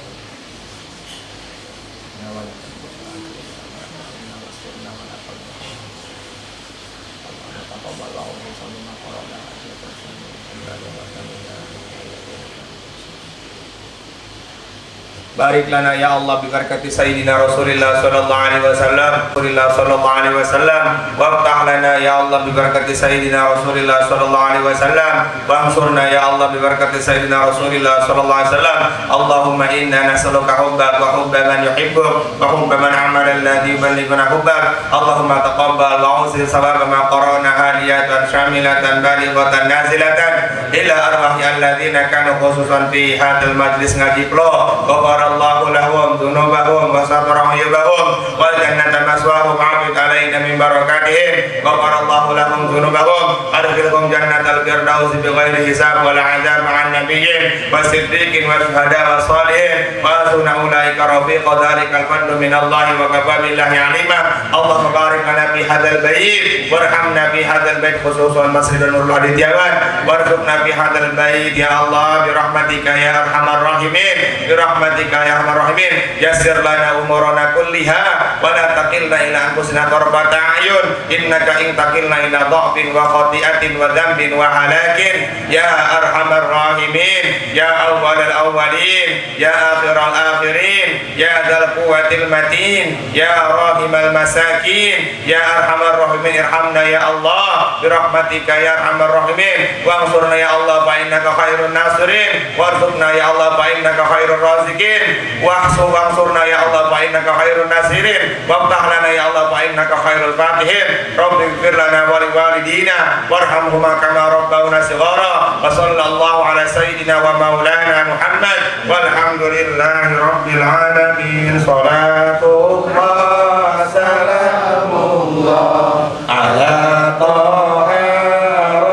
Barik lana ya Allah bi barakati sayyidina Rasulillah sallallahu alaihi wasallam. Rasulillah sallallahu alaihi wasallam. Waftah lana ya Allah bi barakati sayyidina Rasulillah sallallahu alaihi wasallam. Wansurna ya Allah bi barakati sayyidina Rasulillah sallallahu alaihi wasallam. Allahumma inna nas'aluka hubbak wa hubba man yuhibbuk wa hubba man amala alladhi yuballighuna hubbak. Allahumma taqabbal wa usil sababa ma qara'na hadiyatan syamilatan balighatan nazilatan ila arwahi alladhina kanu khususan fi hadzal majlis ngaji kula. Allahu lahum dzunubahum wa satara ayyubahum wal jannata maswahum a'ud alaina min barakatihim. Ghafarallahu lahum dzunubahum adkhilhum jannatal firdaus bighairi hisab wal 'adzab ma'an nabiyyin wasiddiqin wa syuhada wa shalihin wa hasuna ulaika rafiqa dzalikal fadlu min Allah wa kafa billahi 'alima. Allahumma barik lana fi hadzal bait warhamna fi hadzal bait khususan Masjidun Nurul Hadiyawan warzuqna fi hadzal bait ya Allah bi rahmatika ya arhamar rahimin bi rahmatika ya arhamar rahimin. Yassir lana umurana kulliha wa la taqilna ila anfusina tarfata ayun innaka in taqilna ila dha'fin wa khati'atin wa dhanbin wa halakin ya arhamar rahimin ya awwalal awwalin ya akhiral akhirin ya dzal quwwatil matin ya rahimal masakin ya arhamar rahimin. Irhamna ya Allah bi rahmatika ya arhamar rahimin wansurna ya Allah fa innaka khairun nasirin warzuqna ya Allah fa innaka khairur raziqin wahsurna ya Allah fa innaka khairun nasirin waftah lana ya Allah fa innaka khairul fatihin. Rabbi ighfir lana wa liwalidina warhamhuma kama rabbawna shighara. Wa sallallahu ala sayyidina wa maulana Muhammad walhamdulillahi rabbil alamin. Salatullah salamullah ala taha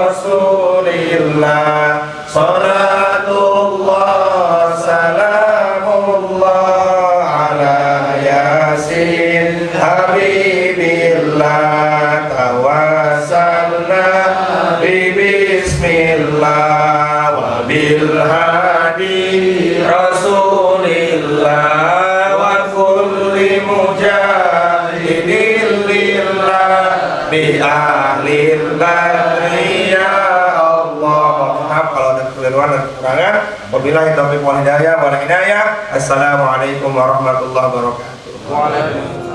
rasulillah. Salatullah salamullah ala yasin habibillah. Tawassalna bi bismillah wa bil hadi rasulillah wa kulli mujahidin lillah bi ahlillah ya Allah. Maaf kalau ada kekeliruan dan kekurangan. Wabillahi taufiq wal hidayah. Assalamualaikum warahmatullahi wabarakatuh.
Waalaikumsalam.